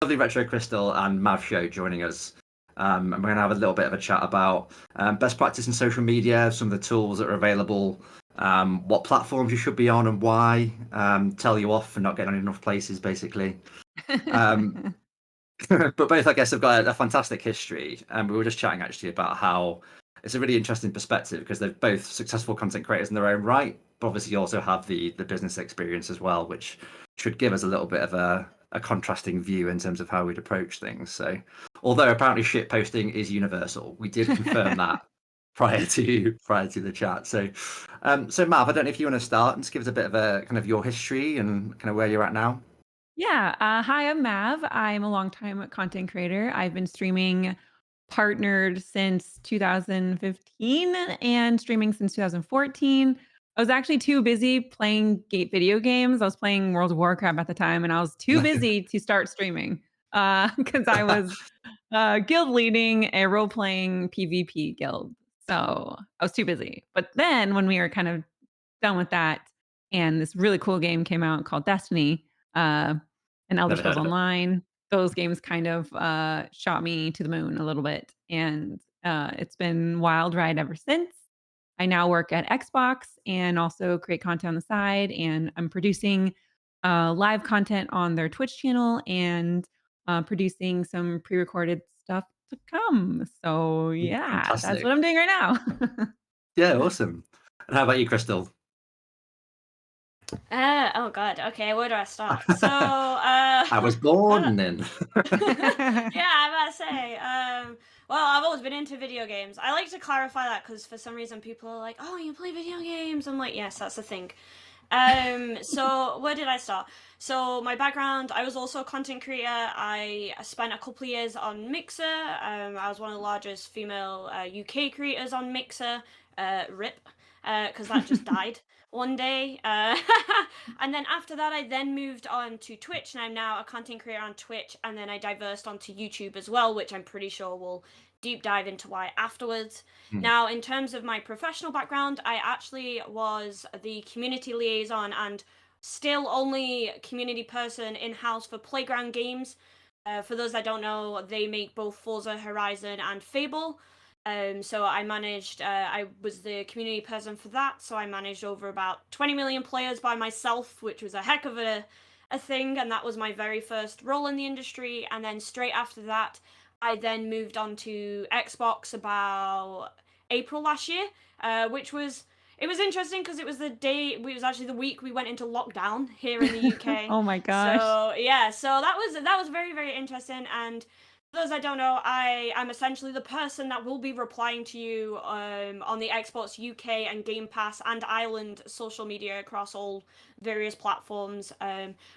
Lovely RetroKrystal and MavShow joining us. And we're going to have a little bit of a chat about best practice in social media, some of the tools that are available, what platforms you should be on and why, tell you off for not getting on enough places, basically. But both, I guess, have got a fantastic history. And we were just chatting actually about how it's a really interesting perspective because they're both successful content creators in their own right, but obviously you also have the business experience as well, which should give us a little bit of a contrasting view in terms of how we'd approach things. So, although apparently shit posting is universal, we did confirm that prior to the chat. So, so Mav, I don't know if you want to start and just give us a bit of a kind of your history and kind of where you're at now. Yeah. Hi, I'm Mav. I'm a longtime content creator. I've been streaming partnered since 2015 and streaming since 2014. I was actually too busy playing video games. I was playing World of Warcraft at the time, and I was too busy to start streaming because I was guild leading a role playing PvP guild. So I was too busy. But then when we were kind of done with that, and this really cool game came out called Destiny, uh, and Elder Never Scrolls heard of it. Online. Those games kind of shot me to the moon a little bit, and it's been wild ride ever since. I now work at Xbox and also create content on the side, and I'm producing live content on their Twitch channel and producing some pre-recorded stuff to come. So yeah, that's Fantastic. what I'm doing right now. Yeah, awesome. And how about you, Crystal? Oh God. Okay, where do I start? So, I was how born in. yeah, I'm about to say. Well, I've always been into video games. I like to clarify that because for some reason people are like, "Oh, you play video games?" I'm like, "Yes, that's the thing." So where did I start? So my background, I was also a content creator. I spent a couple of years on Mixer. I was one of the largest female UK creators on Mixer. RIP, because that just died one day. And then after that, I then moved on to Twitch, and I'm now a content creator on Twitch. And then I diversed onto YouTube as well, which I'm pretty sure we'll deep dive into why afterwards. Now, in terms of my professional background, I actually was the community liaison and still only community person in-house for Playground Games. For those that don't know, they make both Forza Horizon and Fable. So I was the community person for that. So I managed over about 20 million players by myself, which was a heck of a thing. And that was my very first role in the industry. And then straight after that, I then moved on to Xbox about April last year, which was it was interesting because it was it was actually the week we went into lockdown here in the UK. Oh my gosh. So yeah, so that was very very interesting, and those I don't know, I'm essentially the person that will be replying to you on the Xbox UK and Game Pass and Ireland social media across all various platforms.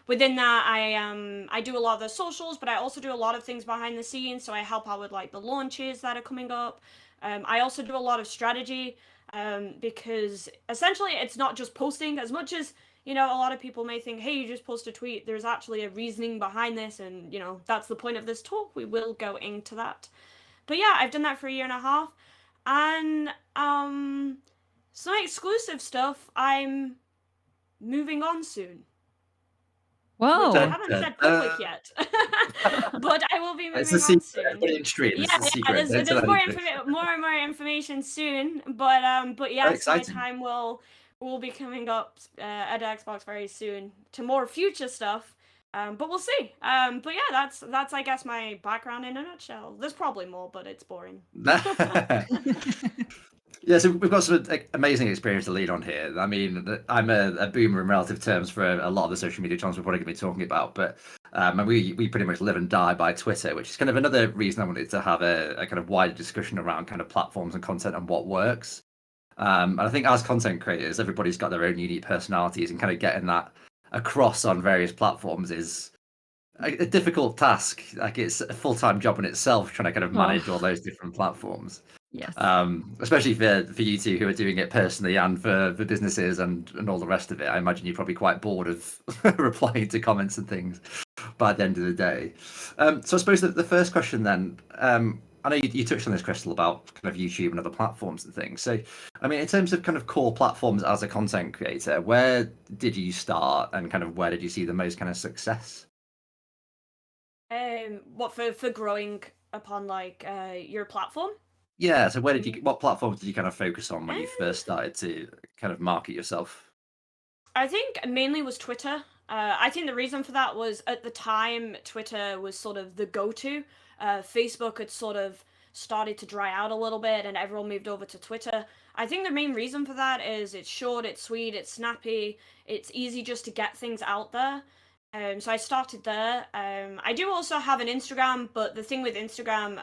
Within that, I do a lot of the socials, but I also do a lot of things behind the scenes. So I help out with like the launches that are coming up. I also do a lot of strategy because essentially it's not just posting as much as a lot of people may think, hey, you just post a tweet. There's actually a reasoning behind this, and, that's the point of this talk. We will go into that. But yeah, I've done that for a year and a half. And some exclusive stuff, I'm moving on soon, which I Whoa. haven't said public yet. But I will be It's a moving on secret. soon. Everybody intrigued. It's Yeah, a yeah. secret. Don't There's tell more anybody. more and more information soon. But Very yes, my exciting. time will be coming up at Xbox very soon to more future stuff. But we'll see. But yeah, that's I guess my background in a nutshell. There's probably more, but it's boring. Yeah, so we've got some amazing experience to lead on here. I mean, I'm a boomer in relative terms for a lot of the social media channels we're probably going to be talking about, but and we pretty much live and die by Twitter, which is kind of another reason I wanted to have a kind of wider discussion around kind of platforms and content and what works. And I think as content creators, everybody's got their own unique personalities, and kind of getting that across on various platforms is a difficult task. Like it's a full-time job in itself, trying to kind of manage all Oh, those different platforms. yes. Especially for you two who are doing it personally and for businesses and all the rest of it. I imagine you're probably quite bored of replying to comments and things by the end of the day. So I suppose the first question then, I know you touched on this, Crystal, about kind of YouTube and other platforms and things. So, I mean, in terms of kind of core platforms as a content creator, where did you start and kind of where did you see the most kind of success? What for growing upon like your platform? Yeah, so You mean? what platforms did you kind of focus on when Um, you first started to kind of market yourself? I think mainly was Twitter. I think the reason for that was at the time Twitter was sort of the go-to. Facebook had sort of started to dry out a little bit, and everyone moved over to Twitter. I think the main reason for that is it's short, it's sweet, it's snappy, it's easy just to get things out there. So I started there. I do also have an Instagram, but the thing with Instagram,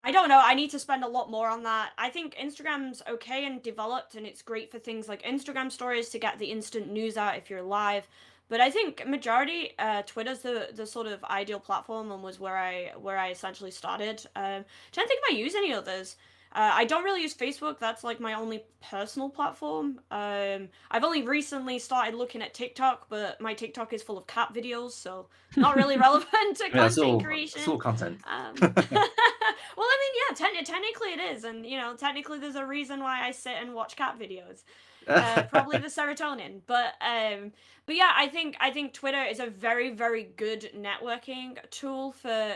I don't know. I need to spend a lot more on that. I think Instagram's okay and developed, and it's great for things like Instagram stories to get the instant news out if you're live. But I think majority, Twitter's the sort of ideal platform and was where I essentially started. Trying to think if I use any others. I don't really use Facebook. That's like my only personal platform. I've only recently started looking at TikTok, but my TikTok is full of cat videos, so not really relevant to Yeah, content it's all creation. content. Well, I mean, yeah, technically it is, and technically there's a reason why I sit and watch cat videos. Probably the serotonin, but yeah, I think Twitter is a very very good networking tool for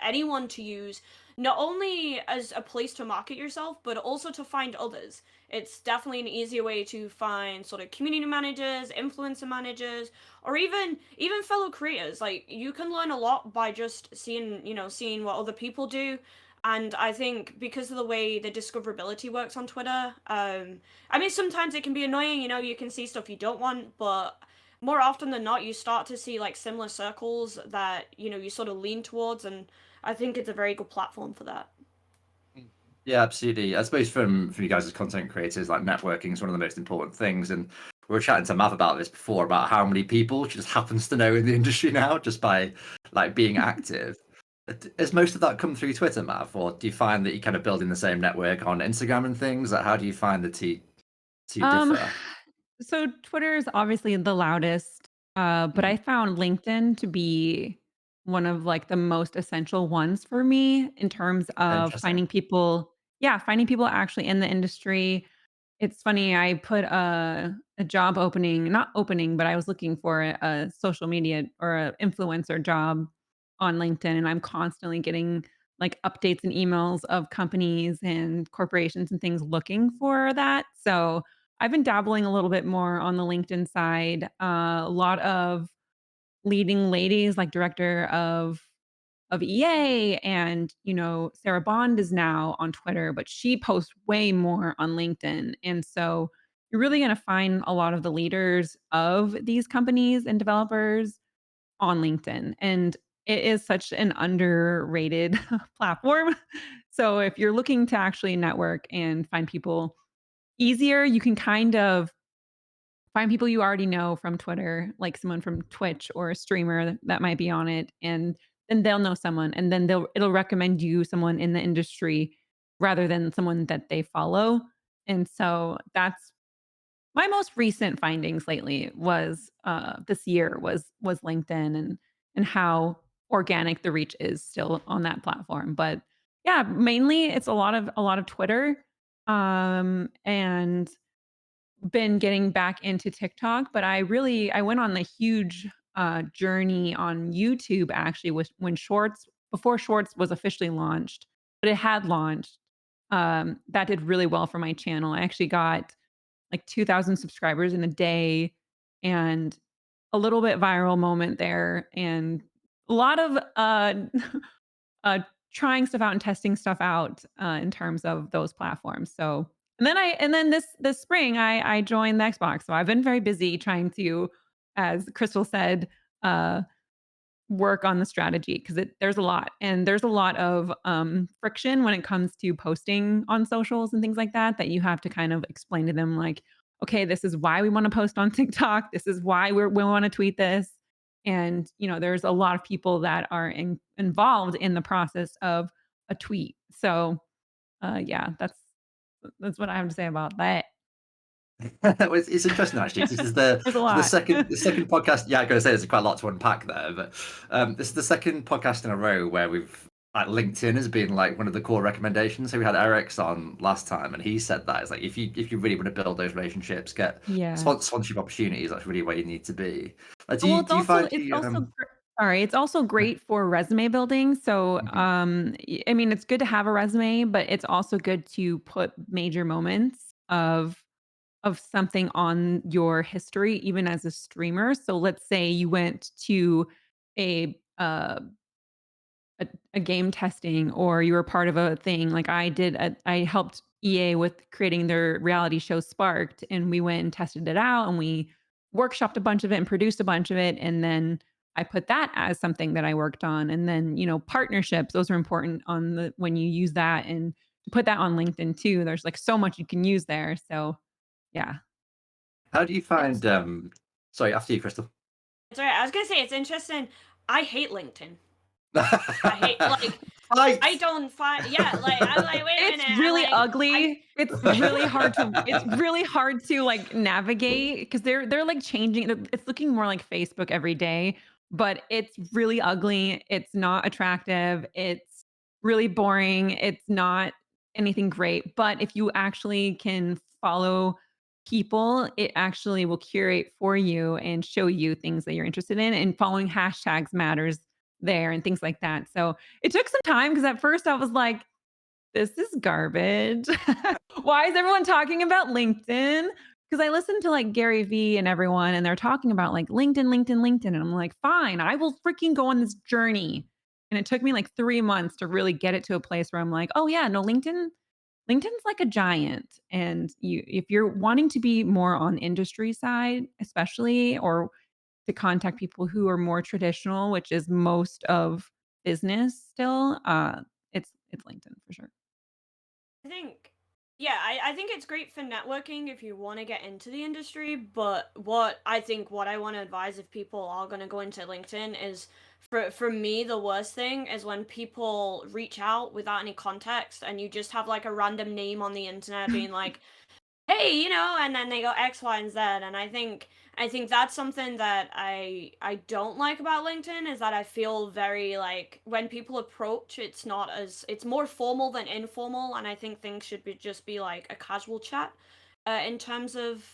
anyone to use, not only as a place to market yourself, but also to find others. It's definitely an easier way to find sort of community managers, influencer managers, or even fellow creators. Like you can learn a lot by just seeing what other people do. And I think because of the way the discoverability works on Twitter, I mean, sometimes it can be annoying, you can see stuff you don't want, but more often than not, you start to see like similar circles that, you sort of lean towards, and I think it's a very good platform for that. Yeah, absolutely. I suppose from you guys as content creators, like networking is one of the most important things. And we were chatting to Mav about this before about how many people she just happens to know in the industry now just by like being active. Has most of that come through Twitter, Mav, or do you find that you kind of building the same network on Instagram and things? Like, how do you find the two Um, differ? so Twitter is obviously the loudest, but Mm, I found LinkedIn to be one of like the most essential ones for me in terms of interesting. finding people. Yeah, finding people actually in the industry. It's funny, I put a job opening, not opening, but I was looking for a social media or a influencer job on LinkedIn, and I'm constantly getting, like, updates and emails of companies and corporations and things looking for that, so I've been dabbling a little bit more on the LinkedIn side, a lot of leading ladies, like director of EA and, Sarah Bond is now on Twitter, but she posts way more on LinkedIn. And so you're really going to find a lot of the leaders of these companies and developers on LinkedIn. And it is such an underrated platform. So if you're looking to actually network and find people easier, you can kind of find people you already know from Twitter, like someone from Twitch or a streamer that might be on it, and then they'll know someone, and then it'll recommend you someone in the industry rather than someone that they follow. And so that's my most recent findings lately was this year was LinkedIn and how organic the reach is still on that platform. But yeah, mainly it's a lot of Twitter, and been getting back into TikTok, but I went on a huge, journey on YouTube actually with when Shorts before Shorts was officially launched, but it had launched. That did really well for my channel. I actually got, like, 2,000 subscribers in a day and a little bit viral moment there, and a lot of, uh, trying stuff out and testing stuff out, in terms of those platforms. So, and then this spring I joined the Xbox. So I've been very busy trying to, as Crystal said, uh, work on the strategy because there's a lot and there's a lot of friction when it comes to posting on socials and things like that that you have to kind of explain to them like, okay, this is why we want to post on TikTok. This is why we want to tweet this. And there's a lot of people that are involved in the process of a tweet. So yeah, that's what I have to say about that. Well, it's interesting actually. 'Cause this is the There's a the lot. second podcast. Yeah, I'm going to say there's quite a lot to unpack there, but this is the second podcast in a row where we've like LinkedIn has been like one of the core recommendations. So we had Eric's on last time, and he said that it's like if you really want to build those relationships, get Yeah. sponsorship opportunities. That's really where you need to be. Do Well, you find you sorry, it's also great for resume building. So, Mhm. I mean, it's good to have a resume, but it's also good to put major moments of something on your history, even as a streamer. So, let's say you went to a uh, a game testing or you were part of a thing like I helped EA with creating their reality show Sparked, and we went and tested it out and we workshopped a bunch of it and produced a bunch of it, and then I put that as something that I worked on. And then partnerships, those are important on the when you use that, and to put that on LinkedIn too. There's like so much you can use there. So yeah. How do you find? It's Sorry, after you, Crystal. it's alright. I was gonna say it's interesting. I hate LinkedIn. I hate like Fight. I don't find yeah, like I'm like, wait a It's minute, I'm really like I ugly. It's really hard to like navigate because they're like changing. It's looking more like Facebook every day, but it's really ugly. It's not attractive. It's really boring. It's not anything great. But if you actually can follow people, it actually will curate for you and show you things that you're interested in. And following hashtags matters there and things like that. So it took some time because at first I was like, this is garbage. Why is everyone talking about LinkedIn? Because I listen to like Gary Vee and everyone, and they're talking about like LinkedIn, LinkedIn, LinkedIn. And I'm like, fine, I will freaking go on this journey. And it took me like 3 months to really get it to a place where I'm like, oh yeah, no, LinkedIn's like a giant. And if you're wanting to be more on industry side, especially, or to contact people who are more traditional, which is most of business still, it's LinkedIn for sure. I think, yeah, I think it's great for networking if you want to get into the industry. But what I want to advise if people are going to go into LinkedIn is for me, the worst thing is when people reach out without any context and you just have like a random name on the internet being like, hey, and then they go X, Y, and Z. And I think that's something that I don't like about LinkedIn is that I feel very like when people approach, it's more formal than informal, and I think things should just be like a casual chat. In terms of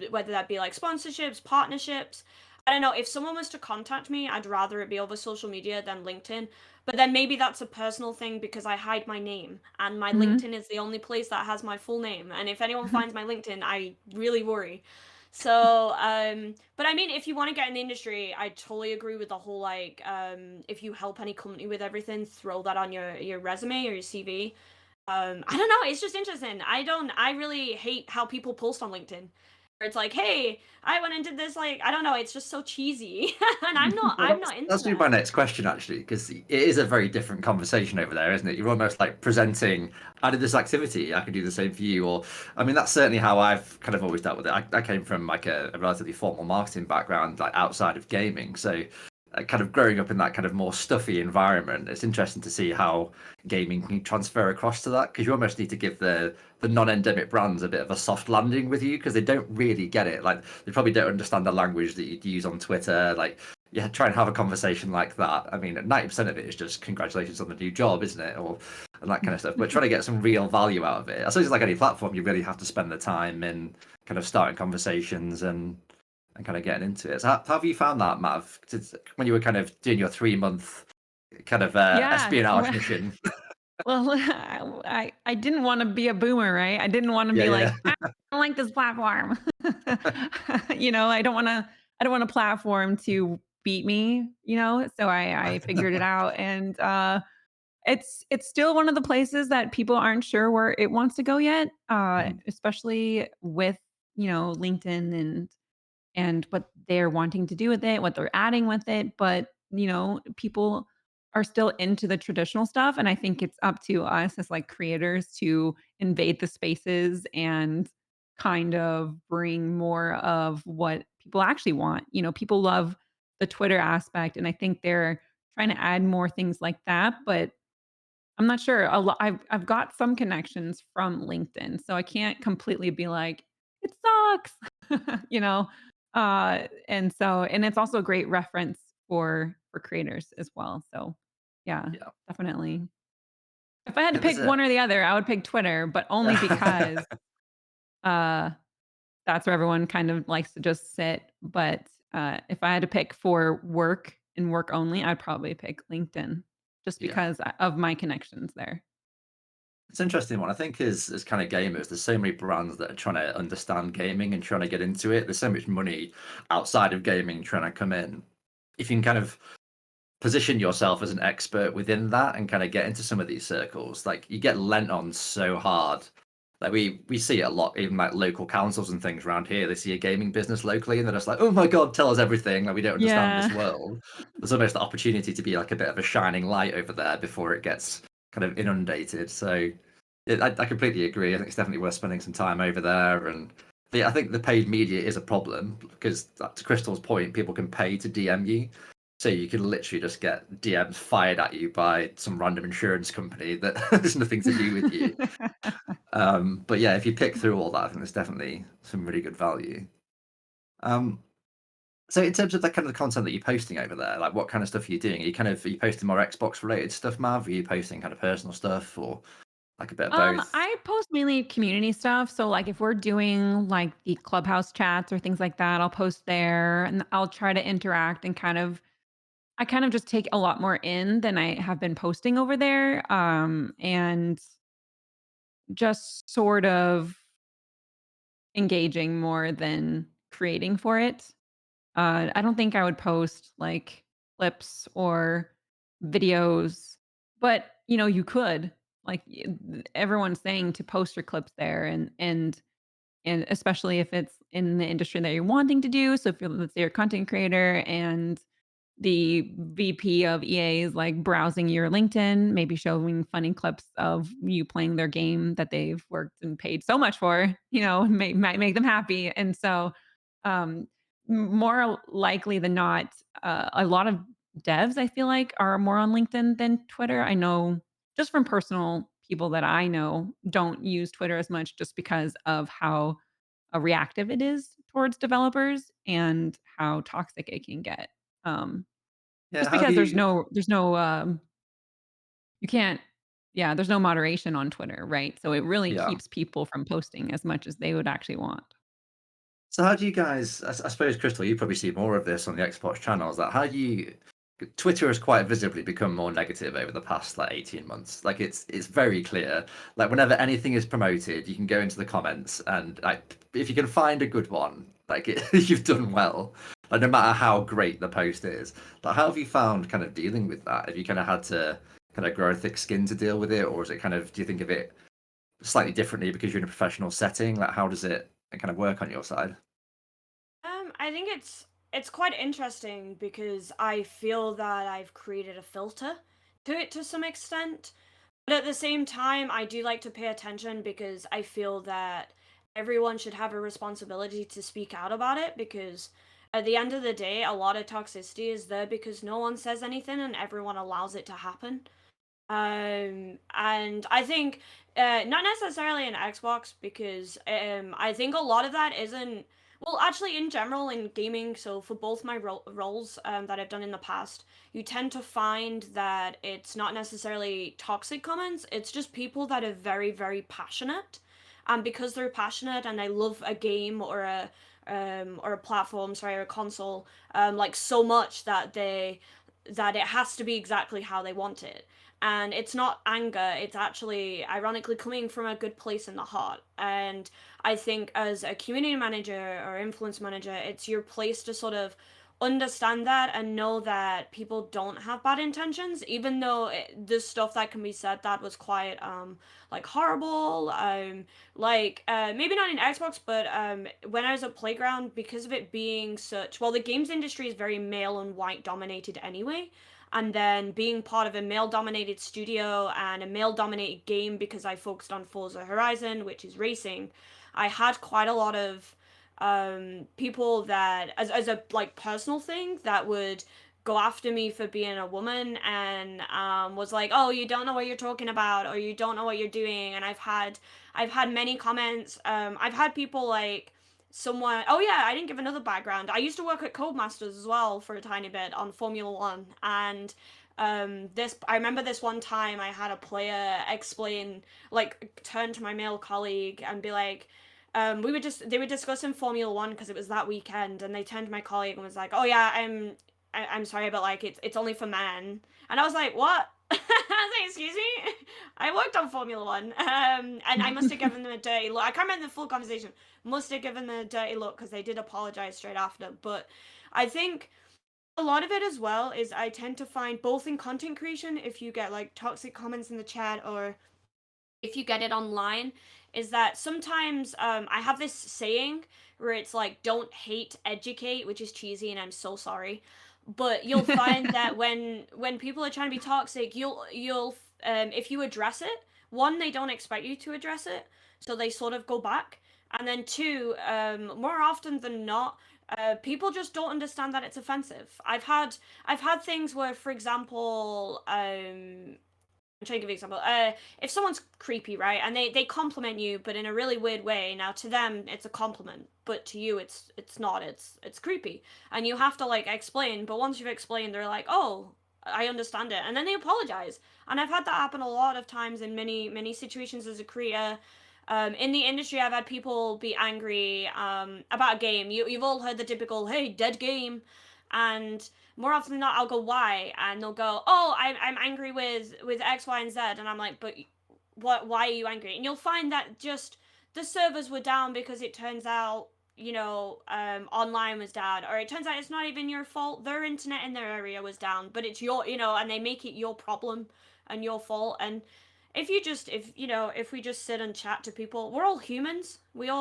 whether that be like sponsorships, partnerships. I don't know, if someone was to contact me, I'd rather it be over social media than LinkedIn. But then maybe that's a personal thing because I hide my name and my Mhm. LinkedIn is the only place that has my full name. And if anyone finds my LinkedIn, I really worry. So, but I mean, if you want to get in the industry, I totally agree with the whole like, if you help any company with everything, throw that on your resume or your CV. I don't know, it's just interesting. I really hate how people post on LinkedIn. it's like, hey, I went and did this. Like, I don't know. It's just so cheesy, and I'm not. Well, I'm that's not into that's gonna be my that. next question actually, because it is a very different conversation over there, isn't it? You're almost like presenting, I did this activity, I can do the same for you, or I mean, that's certainly how I've kind of always dealt with it. I came from like a relatively formal marketing background, like outside of gaming, so kind of growing up in that kind of more stuffy environment, it's interesting to see how gaming can transfer across to that, because you almost need to give the non-endemic brands a bit of a soft landing with you because they don't really get it. Like they probably don't understand the language that you'd use on Twitter. Like yeah, try and have a conversation like that. I mean, 90% of it is just congratulations on the new job, isn't it? Or and that kind of stuff. But trying to get some real value out of it. I suppose it's like any platform, you really have to spend the time in kind of starting conversations and kind of getting into it. So how have you found that, Mav? When you were kind of doing your 3 month kind of Yeah. espionage mission? Well, I didn't want to be a boomer, right? I didn't want to Yeah, be yeah, like, I don't like this platform. I don't want a platform to beat me, So I figured it out, and it's still one of the places that people aren't sure where it wants to go yet, Mhm. especially with LinkedIn and what they're wanting to do with it, what they're adding with it. But, people are still into the traditional stuff. And I think it's up to us as like creators to invade the spaces and kind of bring more of what people actually want. People love the Twitter aspect. And I think they're trying to add more things like that. But I'm not sure. I've got some connections from LinkedIn, so I can't completely be like, "It sucks," you know? And it's also a great reference for creators as well, so yeah, Yeah. definitely. If I had to Yeah, there's pick a one or the other, I would pick Twitter, but only because, uh, that's where everyone kind of likes to just sit, but, if I had to pick for work and work only, I'd probably pick LinkedIn just yeah. because of my connections there. It's an interesting one. I think as kind of gamers, there's so many brands that are trying to understand gaming and trying to get into it. There's so much money outside of gaming trying to come in. If you can kind of position yourself as an expert within that and kind of get into some of these circles, like you get lent on so hard. Like we see it a lot, even like local councils and things around here. They see a gaming business locally and they're just like, "Oh my god, tell us everything!" Like we don't understand this Yeah. world. There's almost the opportunity to be like a bit of a shining light over there before it gets kind of inundated. So I completely agree. I think it's definitely worth spending some time over there. And I think the paid media is a problem because, to Crystal's point, people can pay to DM you. So you can literally just get DMs fired at you by some random insurance company that has nothing to do with you. But yeah, if you pick through all that, I think there's definitely some really good value. Um, so in terms of the kind of the content that you're posting over there, like what kind of stuff are you doing? Are you posting more Xbox related stuff, Mav? Are you posting kind of personal stuff or like a bit of both? I post mainly community stuff. So like if we're doing like the clubhouse chats or things like that, I'll post there and I'll try to interact and I kind of just take a lot more in than I have been posting over there. And just sort of engaging more than creating for it. I don't think I would post like clips or videos, but you could. Like everyone's saying to post your clips there, and especially if it's in the industry that you're wanting to do. So if you're, let's say, you're a content creator and the VP of EA is like browsing your LinkedIn, maybe showing funny clips of you playing their game that they've worked and paid so much for, might make them happy. And so, um, more likely than not, a lot of devs I feel like are more on LinkedIn than Twitter. I know just from personal people that I know don't use Twitter as much just because of how reactive it is towards developers and how toxic it can get. Um, Yeah, just how have because you? there's no you can't yeah, there's no moderation on Twitter, right? So it really Yeah. keeps people from posting as much as they would actually want. So how do you guys? I suppose Crystal, you probably see more of this on the Xbox channels. That how do you? Twitter has quite visibly become more negative over the past like 18 months. Like it's very clear. Like whenever anything is promoted, you can go into the comments and like if you can find a good one, like you've done well. Like no matter how great the post is. Like how have you found kind of dealing with that? Have you kind of had to kind of grow a thick skin to deal with it, or is it kind of do you think of it slightly differently because you're in a professional setting? Like how does it kind of work on your side? I think it's quite interesting because I feel that I've created a filter to it to some extent. But at the same time, I do like to pay attention because I feel that everyone should have a responsibility to speak out about it because at the end of the day, a lot of toxicity is there because no one says anything and everyone allows it to happen. And I think not necessarily in Xbox because I think a lot of that isn't well, actually, in general, in gaming, so for both my roles that I've done in the past, you tend to find that it's not necessarily toxic comments, it's just people that are very, very passionate. And because they're passionate and they love a game or a platform, sorry, or a console, like so much that it has to be exactly how they want it. And it's not anger, it's actually ironically coming from a good place in the heart. And I think as a community manager or influence manager, it's your place to sort of understand that and know that people don't have bad intentions, even though there's stuff that can be said that was quite like horrible, like maybe not in Xbox, but when I was at Playground, because of it being such, well, the games industry is very male and white dominated anyway, and then being part of a male dominated studio and a male dominated game because I focused on Forza Horizon, which is racing, I had quite a lot of people that as a like personal thing that would go after me for being a woman and was like, oh, you don't know what you're talking about or you don't know what you're doing. And I've had many comments. I've had people like someone, oh yeah, I didn't give another background. I used to work at Codemasters as well for a tiny bit on Formula One, and this I remember this one time I had a player explain, like turn to my male colleague and be like, they were discussing Formula One because it was that weekend, and they turned to my colleague and was like, "Oh yeah, I'm sorry, but like it's only for men." And I was like, "What?" I was like, "Excuse me, I worked on Formula One," and I must have given them a dirty look. I can't remember the full conversation. Must have given them a dirty look because they did apologize straight after. But I think a lot of it as well is I tend to find both in content creation, if you get like toxic comments in the chat or if you get it online, is that sometimes I have this saying where it's like, don't hate, educate, which is cheesy and I'm so sorry. But you'll find that when people are trying to be toxic, you'll if you address it, one, they don't expect you to address it, so they sort of go back. And then two, more often than not, people just don't understand that it's offensive. I've had things where, for example, I'm trying to give you an example. If someone's creepy, right, and they compliment you, but in a really weird way. Now to them it's a compliment, but to you it's not. It's creepy, and you have to like explain. But once you've explained, they're like, "Oh, I understand it," and then they apologize. And I've had that happen a lot of times in many situations as a creator. In the industry, I've had people be angry about a game. You've all heard the typical, "Hey, dead game," and more often than not, I'll go, why? And they'll go, oh, I'm angry with X, Y, and Z. And I'm like, but why are you angry? And you'll find that just the servers were down because it turns out, online was down. Or it turns out it's not even your fault. Their internet in their area was down, but it's your, and they make it your problem and your fault. And if we just sit and chat to people, we're all humans. We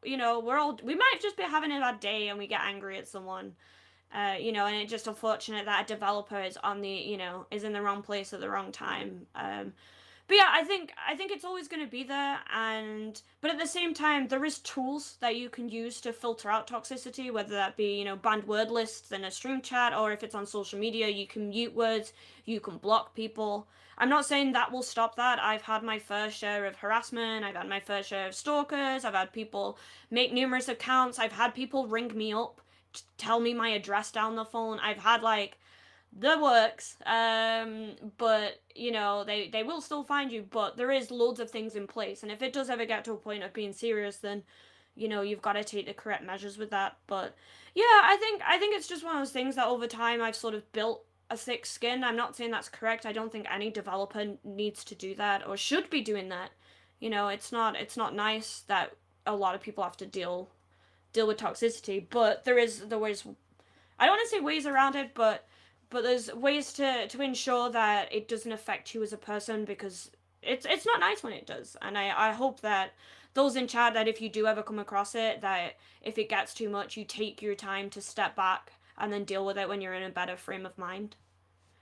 we might just be having a bad day and we get angry at someone. And it's just unfortunate that a developer is is in the wrong place at the wrong time. But yeah, I think it's always going to be there, but at the same time, there is tools that you can use to filter out toxicity, whether that be banned word lists in a stream chat, or if it's on social media, you can mute words, you can block people. I'm not saying that will stop that. I've had my fair share of harassment. I've had my fair share of stalkers. I've had people make numerous accounts. I've had people ring me up, tell me my address down the phone. I've had like the works, but they will still find you, but there is loads of things in place, and if it does ever get to a point of being serious, then you've got to take the correct measures with that. But yeah, I think it's just one of those things that over time I've sort of built a thick skin. I'm not saying that's correct. I don't think any developer needs to do that or should be doing that. It's not nice that a lot of people have to deal with toxicity, but there is ways. I don't want to say ways around it, but there's ways to ensure that it doesn't affect you as a person, because it's not nice when it does. And I hope that those in chat that if you do ever come across it, that if it gets too much, you take your time to step back and then deal with it when you're in a better frame of mind.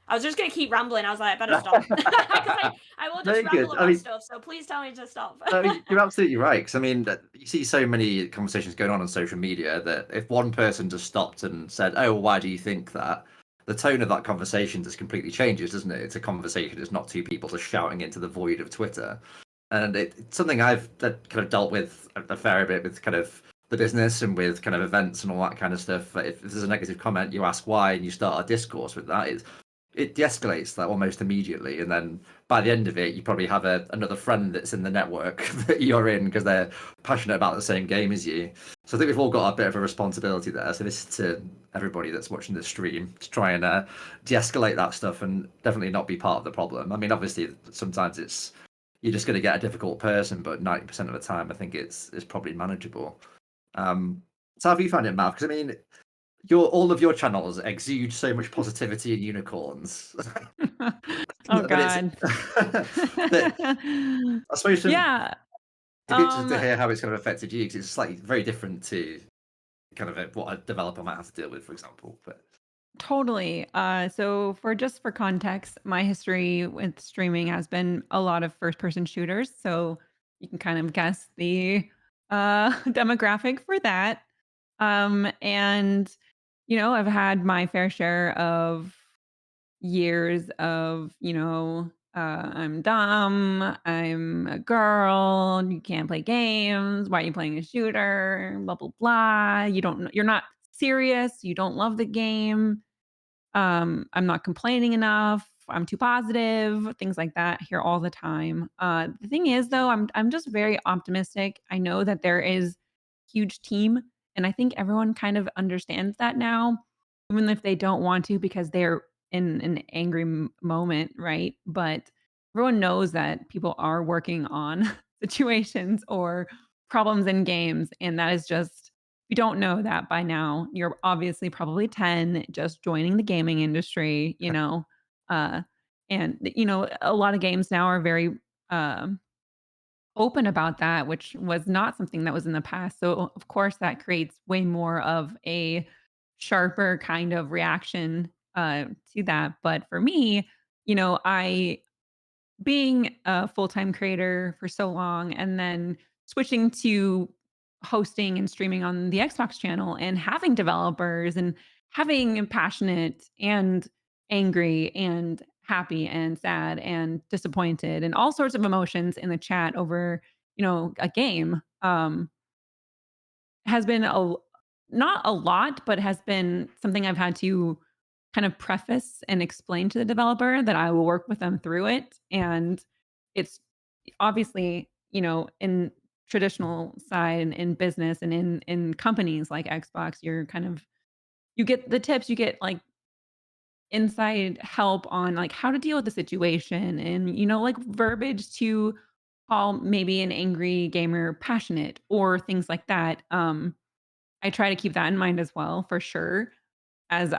I was just gonna keep rambling. I was like, I better stop because I will just Very ramble good. I about mean, stuff. So please tell me to stop. you're absolutely right. Because I mean, you see so many conversations going on social media that if one person just stopped and said, "Oh, why do you think that?" the tone of that conversation just completely changes, doesn't it? It's a conversation. It's not two people just shouting into the void of Twitter. And it's something I've kind of dealt with a fair bit with kind of the business and with kind of events and all that kind of stuff. If there's a negative comment, you ask why and you start a discourse with that. It de-escalates that almost immediately, and then by the end of it, you probably have another friend that's in the network that you're in because they're passionate about the same game as you. So I think we've all got a bit of a responsibility there. So this is to everybody that's watching the stream to try and de-escalate that stuff and definitely not be part of the problem. I mean, obviously, sometimes you're just going to get a difficult person, but 90% of the time, I think it's probably manageable. So how have you found it, Mav? Because I mean, all of your channels exude so much positivity and unicorns. Oh But it's God. but I suppose Yeah. it'd be interesting to Um, hear how it's kind of affected you because it's slightly very different to kind of what a developer might have to deal with, for example. But Totally. So for context, my history with streaming has been a lot of first person shooters. So you can kind of guess the demographic for that. And I've had my fair share of years of, I'm dumb, I'm a girl, you can't play games, why are you playing a shooter, blah blah blah. You're not serious, you don't love the game, I'm not complaining enough, I'm too positive, things like that here all the time. The thing is though, I'm just very optimistic. I know that there is huge team and I think everyone kind of understands that now, even if they don't want to because they're in an angry moment, right? But everyone knows that people are working on situations or problems in games and that is just you don't know that by now, you're obviously probably 10, just joining the gaming industry, uh, and a lot of games now are very um, open about that, which was not something that was in the past. So of course that creates way more of a sharper kind of reaction to that. But for me, I being a full-time creator for so long and then switching to hosting and streaming on the Xbox channel and having developers and having passionate and angry and happy and sad and disappointed and all sorts of emotions in the chat over, a game, has been not a lot, but has been something I've had to kind of preface and explain to the developer that I will work with them through it. And it's obviously, in traditional side and in business and in companies like Xbox, you get the tips, you get like inside help on like how to deal with the situation and like verbiage to call maybe an angry gamer passionate or things like that. I try to keep that in mind as well, for sure, as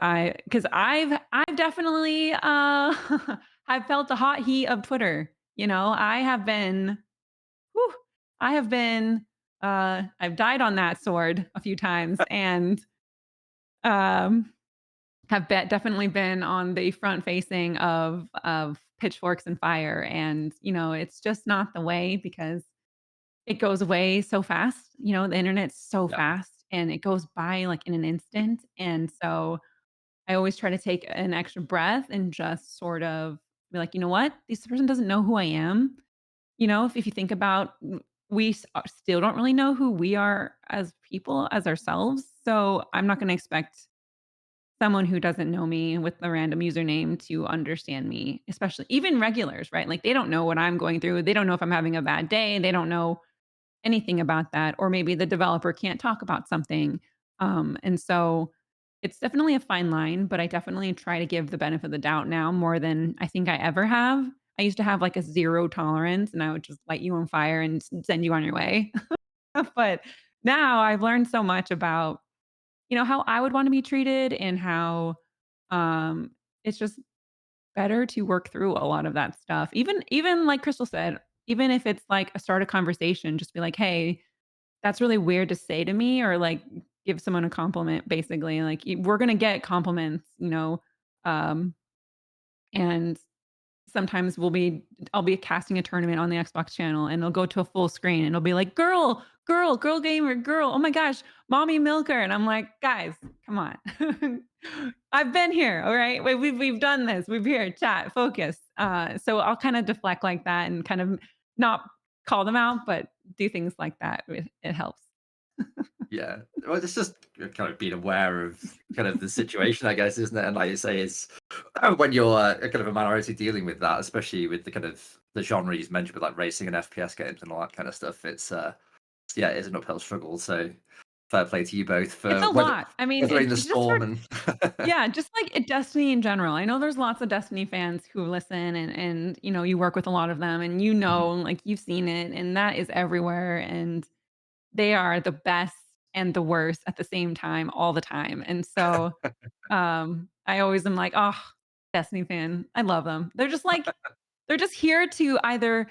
because I've definitely, I've felt the hot heat of Twitter, I have been whew, I have been, I've died on that sword a few times and, um, definitely been on the front facing of pitchforks and fire, and, it's just not the way because it goes away so fast, the internet's so yeah, fast and it goes by, like, in an instant, and so I always try to take an extra breath and just sort of be like, "You know what? This person doesn't know who I am." If you think about we still don't really know who we are as people, as ourselves, so I'm not gonna expect someone who doesn't know me with a random username to understand me, especially even regulars, right? Like, they don't know what I'm going through, they don't know if I'm having a bad day, they don't know anything about that, or maybe the developer can't talk about something. And so it's definitely a fine line, but I definitely try to give the benefit of the doubt now more than I think I ever have. I used to have like a zero tolerance and I would just light you on fire and send you on your way. But now I've learned so much about, how I would want to be treated and how it's just better to work through a lot of that stuff. Even like Crystal said, even if it's like a start a conversation, just be like, "Hey, that's really weird to say to me," or like give someone a compliment basically. Like we're going to get compliments, um and sometimes I'll be casting a tournament on the Xbox channel and it'll go to a full screen and it'll be like, girl gamer, girl. Oh my gosh, mommy milker." And I'm like, guys, come on. I've been here. All right. We've done this. We've here, chat, focus. So I'll kind of deflect like that and kind of not call them out, but do things like that. It helps. Yeah. Well, it's just kind of being aware of kind of the situation, I guess, isn't it? And like you say, it's when you're kind of a minority dealing with that, especially with the kind of the genre you mentioned with like racing and FPS games and all that kind of stuff. It's yeah, it is an uphill struggle. So fair play to you both It's for a lot. I mean, weathering it the just for storm and yeah, just like Destiny in general. I know there's lots of Destiny fans who listen and you work with a lot of them and like you've seen it and that is everywhere and they are the best and the worst at the same time all the time. And so I always am like, "Oh, Destiny fan. I love them." They're just here to either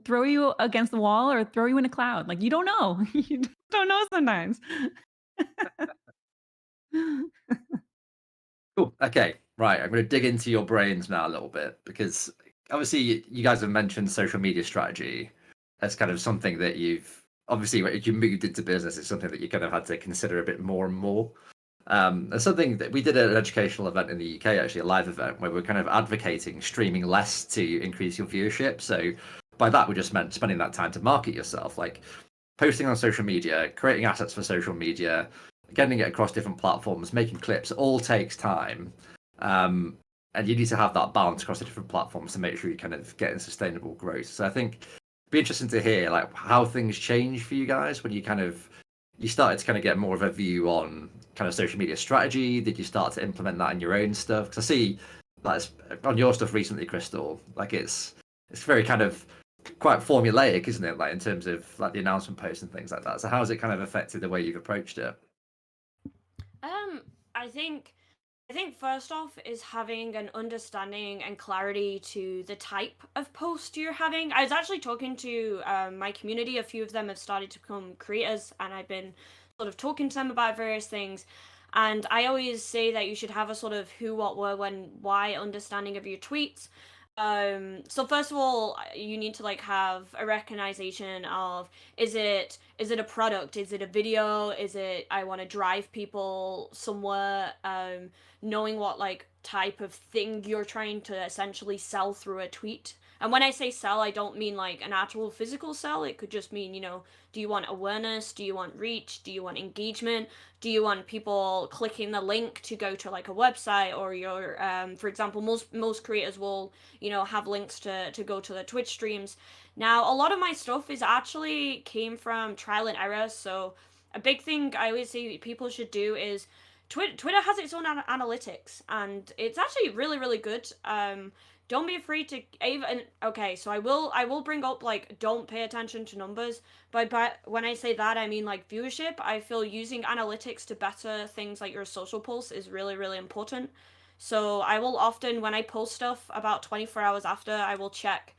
throw you against the wall or throw you in a cloud. Like you don't know. You don't know sometimes. Cool. Okay. Right. I'm going to dig into your brains now a little bit because obviously you guys have mentioned social media strategy as kind of something that you've obviously when you moved into business, it's something that you kind of had to consider a bit more and more. And something that we did at an educational event in the UK, actually a live event, where we're kind of advocating streaming less to increase your viewership. So by that, we just meant spending that time to market yourself, like posting on social media, creating assets for social media, getting it across different platforms, making clips, all takes time. Um, and you need to have that balance across the different platforms to make sure you kind of get in sustainable growth. So I think it'd be interesting to hear like how things change for you guys when you started to kind of get more of a view on kind of social media strategy. Did you start to implement that in your own stuff? Because I see that's on your stuff recently, Crystal. Like it's very kind of quite formulaic, isn't it? Like in terms of like the announcement posts and things like that. So how has it kind of affected the way you've approached it? Um, I think first off is having an understanding and clarity to the type of post you're having. I was actually talking to my community. A few of them have started to become creators, and I've been sort of talking to them about various things. And I always say that you should have a sort of who, what, where, when, why understanding of your tweets. So first of all, you need to like have a recognition of is it a product? Is it a video? Is it I want to drive people somewhere? Knowing what like type of thing you're trying to essentially sell through a tweet. And when I say sell, I don't mean like an actual physical sell. It could just mean, do you want awareness? Do you want reach? Do you want engagement? Do you want people clicking the link to go to like a website or your for example, most creators will, have links to go to their Twitch streams. Now, a lot of my stuff is actually came from trial and error. So a big thing I always say people should do is Twitter has its own analytics, and it's actually really, really good. Don't be afraid to even okay. So I will bring up like don't pay attention to numbers, but when I say that I mean like viewership. I feel using analytics to better things like your social pulse is really, really important. So I will often when I post stuff about 24 hours after I will check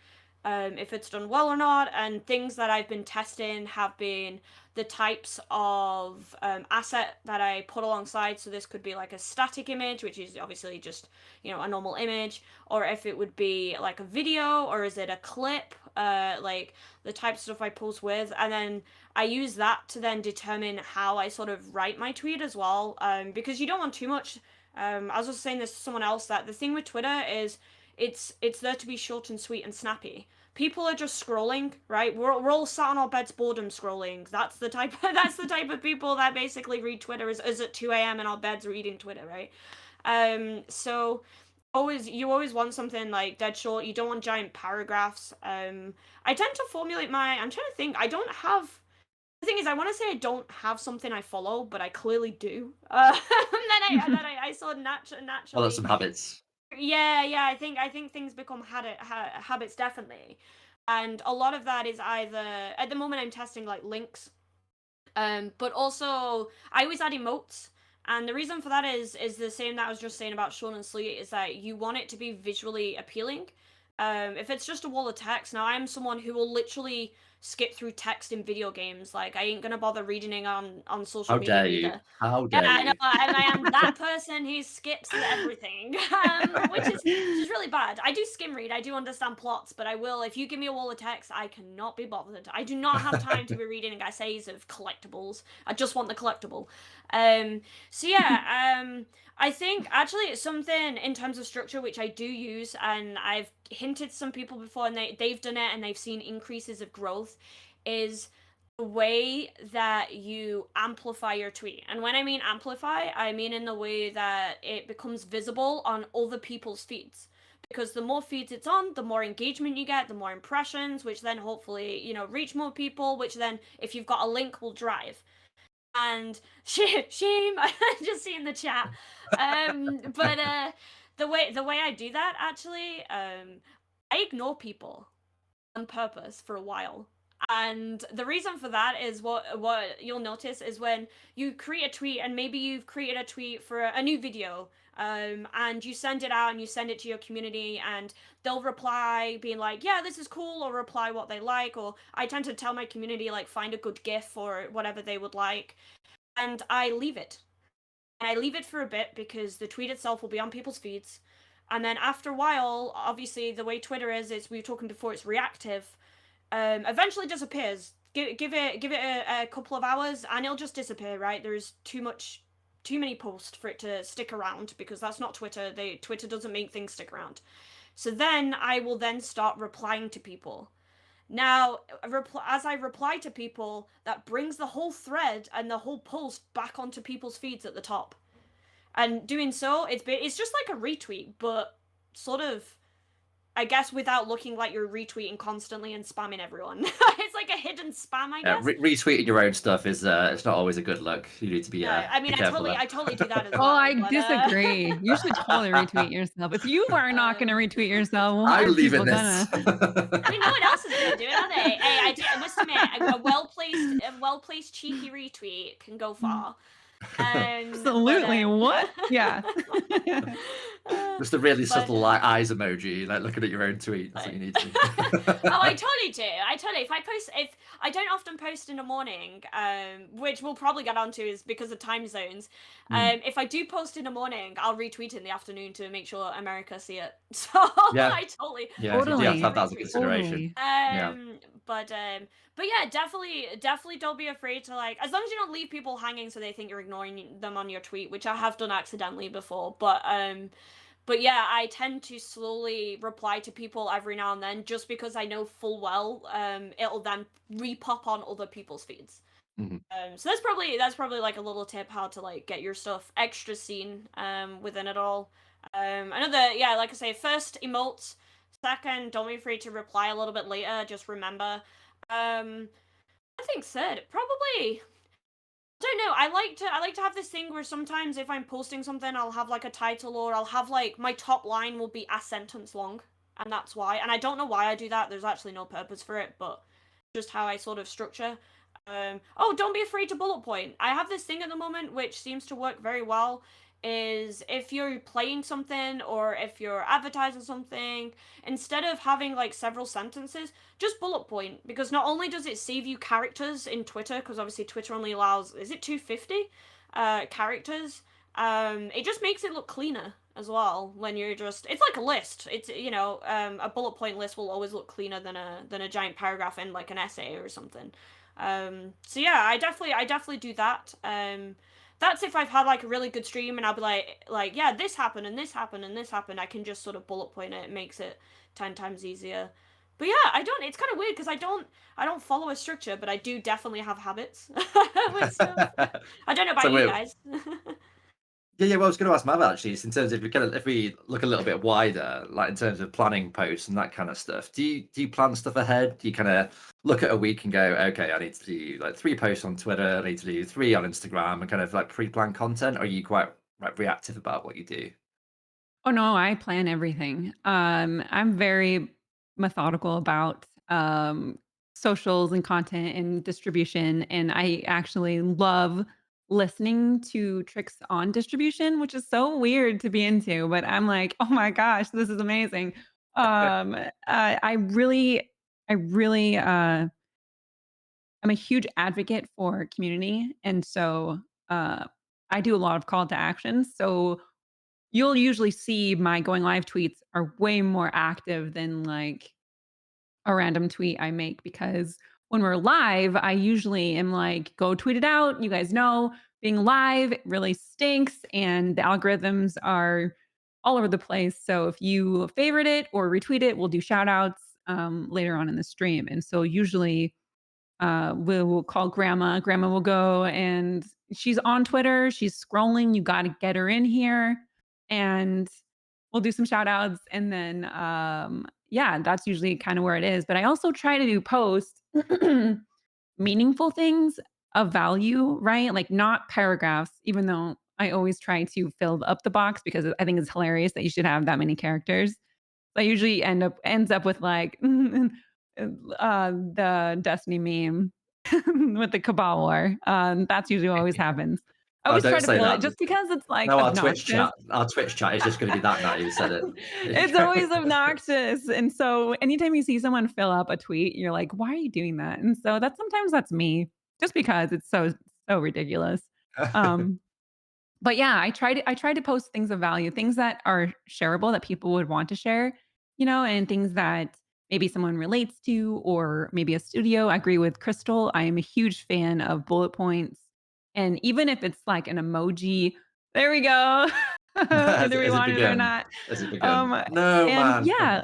if it's done well or not, and things that I've been testing have been the types of asset that I put alongside. So this could be like a static image, which is obviously just, a normal image, or if it would be like a video, or is it a clip, like the type of stuff I post with. And then I use that to then determine how I sort of write my tweet as well, because you don't want too much. I was just saying this to someone else that the thing with Twitter is it's there to be short and sweet and snappy. People are just scrolling, right? We're all sat on our beds boredom scrolling. That's the type that's the type of people that basically read Twitter is at 2 a.m. in our beds reading Twitter, right? So you always want something like dead short. You don't want giant paragraphs. I tend to formulate I'm trying to think. I don't have the thing is, I want to say I don't have something I follow, but I clearly do. I sort of Well, that's naturally some habits. yeah. I think things become habits definitely, and a lot of that is either at the moment I'm testing like links, but also I always add emotes, and the reason for that is the same that I was just saying about Sean and Sleet is that you want it to be visually appealing. If it's just a wall of text, now I'm someone who will literally skip through text in video games. Like I ain't gonna bother reading it on social How media dare you? either. How Yeah, dare I know. you? I am that person who skips everything, which is really bad. I do skim read. I do understand plots, but I will. If you give me a wall of text, I cannot be bothered. I do not have time to be reading essays of collectibles. I just want the collectible. So yeah. I think actually it's something in terms of structure which I do use, and I've hinted to some people before, and they've done it and they've seen increases of growth. Is the way that you amplify your tweet. And when I mean amplify, I mean in the way that it becomes visible on other people's feeds. Because the more feeds it's on, the more engagement you get, the more impressions, which then hopefully, reach more people, which then, if you've got a link, will drive. And shame, I just see in the chat. But the way I do that actually, I ignore people on purpose for a while. And the reason for that is what you'll notice is when you create a tweet, and maybe you've created a tweet for a new video, and you send it out and you send it to your community, and they'll reply being like, yeah, this is cool, or reply what they like, or I tend to tell my community like find a good GIF or whatever they would like, and I leave it. And I leave it for a bit because the tweet itself will be on people's feeds. And then after a while, obviously the way Twitter is we were talking before, it's reactive. Eventually disappears. Give it a couple of hours and it'll just disappear, right? There's too many posts for it to stick around, because that's not Twitter. Twitter doesn't make things stick around. So then I will then start replying to people. Now, as I reply to people, that brings the whole thread and the whole post back onto people's feeds at the top. And doing so, it's just like a retweet, but sort of, I guess, without looking like you're retweeting constantly and spamming everyone. It's like a hidden spam, I guess. Retweeting your own stuff is it's not always a good look. You need to be I mean, be careful there. I totally do that as Oh, well. I but, disagree. You should totally retweet yourself. If you are not going to retweet yourself, why I'm are leaving people this. gonna? I mean, no one else is gonna do it, are they? Hey, I must admit, a well placed cheeky retweet can go far. Absolutely. What? Yeah. Just a really But, subtle like eyes emoji, like looking at your own tweet. That's what you need to do. oh, I totally do. If I don't often post in the morning, which we'll probably get onto is because of time zones. If I do post in the morning, I'll retweet in the afternoon to make sure America see it. So Yeah. I totally Yeah, you do have to Totally. have that as a retweet. consideration. Totally. Yeah. But yeah, definitely don't be afraid to, like, as long as you don't leave people hanging so they think you're ignoring them on your tweet, which I have done accidentally before. But yeah, I tend to slowly reply to people every now and then, just because I know full well it'll then repop on other people's feeds. Mhm. So that's probably like a little tip how to like get your stuff extra seen within it all. Another, yeah, like I say, first, emotes. Second, don't be afraid to reply a little bit later. Just remember. I think third, probably. I don't know. I like to have this thing where sometimes if I'm posting something, I'll have like a title, or I'll have like my top line will be a sentence long, and that's why. And I don't know why I do that. There's actually no purpose for it, but just how I sort of structure. Oh, don't be afraid to bullet point. I have this thing at the moment which seems to work very well. Is if you're playing something or if you're advertising something, instead of having like several sentences, just bullet point, because not only does it save you characters in Twitter, because obviously Twitter only allows, is it 250 characters? It just makes it look cleaner as well when you're just, it's like a list. It's, a bullet point list will always look cleaner than a giant paragraph in like an essay or something. So yeah, I definitely do that. That's if I've had like a really good stream and I'll be like, yeah, this happened and this happened and this happened. I can just sort of bullet point it. It makes it 10 times easier. But yeah, it's kind of weird because I don't follow a structure, but I do definitely have habits with stuff. I don't know about you guys. Yeah, well, I was going to ask Mav actually, is in terms of if we look a little bit wider, like in terms of planning posts and that kind of stuff, do you plan stuff ahead? Do you kind of look at a week and go, okay, I need to do like 3 posts on Twitter, I need to do 3 on Instagram, and kind of like pre-plan content? Or are you quite like reactive about what you do? Oh no, I plan everything. I'm very methodical about socials and content and distribution, and I actually love listening to tricks on distribution, which is so weird to be into, but I'm like, oh my gosh, this is amazing. I really, I really, I'm a huge advocate for community, and so uh, I do a lot of call to actions. So you'll usually see my going live tweets are way more active than like a random tweet I make because when we're live, I usually am like, go tweet it out. You guys know being live really stinks and the algorithms are all over the place. So if you favorite it or retweet it, we'll do shout outs later on in the stream. And so usually we'll call grandma. Grandma will go and she's on Twitter. She's scrolling. You got to get her in here. And we'll do some shout outs. And then, yeah, that's usually kind of where it is. But I also try to do posts, meaningful things of value, right? Like not paragraphs, even though I always try to fill up the box because I think it's hilarious that you should have that many characters. I usually ends up with like the Destiny meme with the Cabal War. That's usually what always happens. I Oh, always don't try to say fill it that. just because it's like No, obnoxious. Our Twitch chat is just going to be that now. You said it. There you It's go. always obnoxious. And so anytime you see someone fill up a tweet, you're like, why are you doing that? And so that's me, just because it's so ridiculous. Um, but yeah, I try to post things of value, things that are shareable that people would want to share, and things that maybe someone relates to or maybe a studio. I agree with Crystal. I am a huge fan of bullet points. And even if it's like an emoji, there we go. Whether we As it want it or began. not. As it began. Um No, and man. yeah,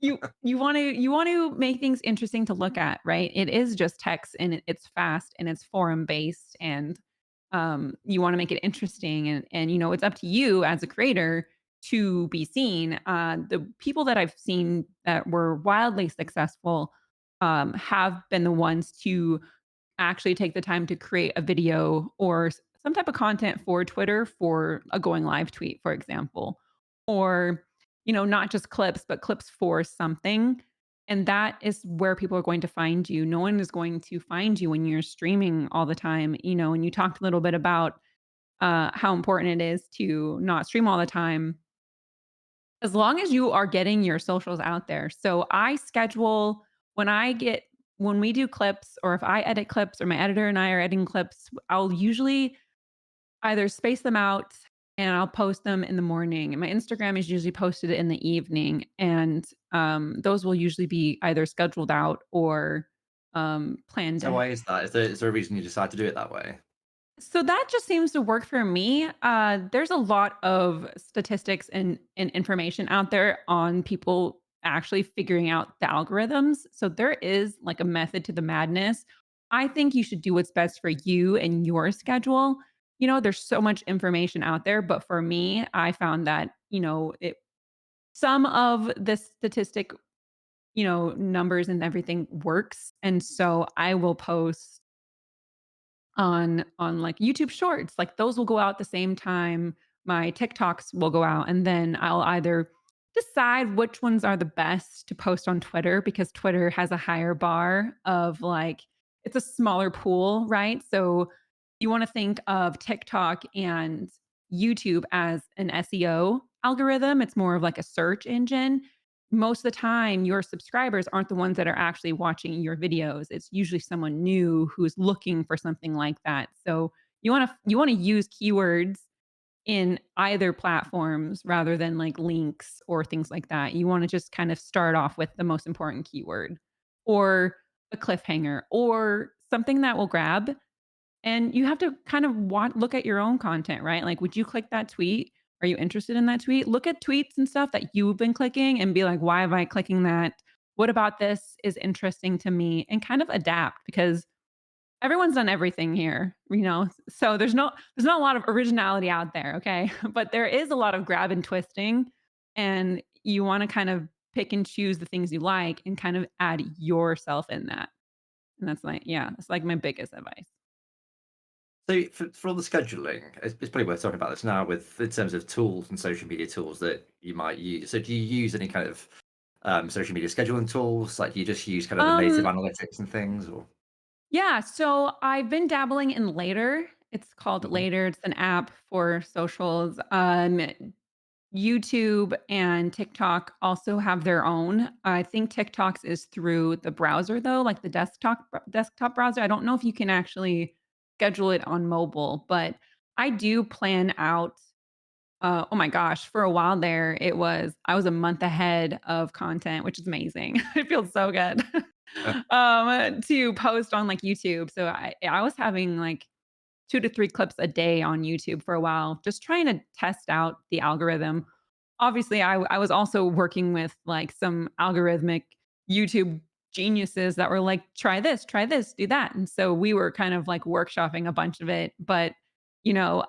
you want to make things interesting to look at, right? It is just text and it's fast and it's forum based and you want to make it interesting and it's up to you as a creator to be seen. The people that I've seen that were wildly successful have been the ones to actually take the time to create a video or some type of content for Twitter for a going live tweet, for example, or not just clips, but clips for something. And that is where people are going to find you. No one is going to find you when you're streaming all the time, and you talked a little bit about how important it is to not stream all the time, as long as you are getting your socials out there. So I schedule when I get when we do clips or if I edit clips or my editor and I are editing clips, I'll usually either space them out and I'll post them in the morning. And my Instagram is usually posted in the evening. And those will usually be either scheduled out or planned. So why is that? Is there a reason you decide to do it that way? So that just seems to work for me. There's a lot of statistics and information out there on people actually figuring out the algorithms. So there is like a method to the madness. I think you should do what's best for you and your schedule. There's so much information out there, but for me, I found that, some of the statistic, numbers and everything works. And so I will post on like YouTube Shorts, like those will go out at the same time. My TikToks will go out, and then I'll either decide which ones are the best to post on Twitter because Twitter has a higher bar of like it's a smaller pool, right? So you want to think of TikTok and YouTube as an SEO algorithm. It's more of like a search engine. Most of the time, your subscribers aren't the ones that are actually watching your videos. It's usually someone new who's looking for something like that. So you want to use keywords in either platforms rather than like links or things like that. You want to just kind of start off with the most important keyword or a cliffhanger or something that will grab, and you have to kind of look at your own content, right? Like, would you click that tweet? Are you interested in that tweet? Look at tweets and stuff that you've been clicking and be like, why am I clicking that? What about this is interesting to me? And kind of adapt because everyone's done everything here. So there's not a lot of originality out there, okay? But there is a lot of grab and twisting, and you want to kind of pick and choose the things you like and kind of add yourself in that. And that's like my biggest advice. So for all the scheduling, it's probably worth talking about this now with in terms of tools and social media tools that you might use. So do you use any kind of social media scheduling tools? Like do you just use kind of the native Um, analytics and things, or Yeah, so I've been dabbling in Later. It's called Mhm. Later. It's an app for socials. YouTube and TikTok also have their own. I think TikTok's is through the browser though, like the desktop browser. I don't know if you can actually schedule it on mobile, but I do plan out oh my gosh, for a while there, I was a month ahead of content, which is amazing. It feels so good. To post on like YouTube. So I was having like 2 to 3 clips a day on YouTube for a while, just trying to test out the algorithm. Obviously, I was also working with, like, some algorithmic YouTube geniuses that were like, try this, do that." And so we were kind of, like, workshopping a bunch of it, but, you know,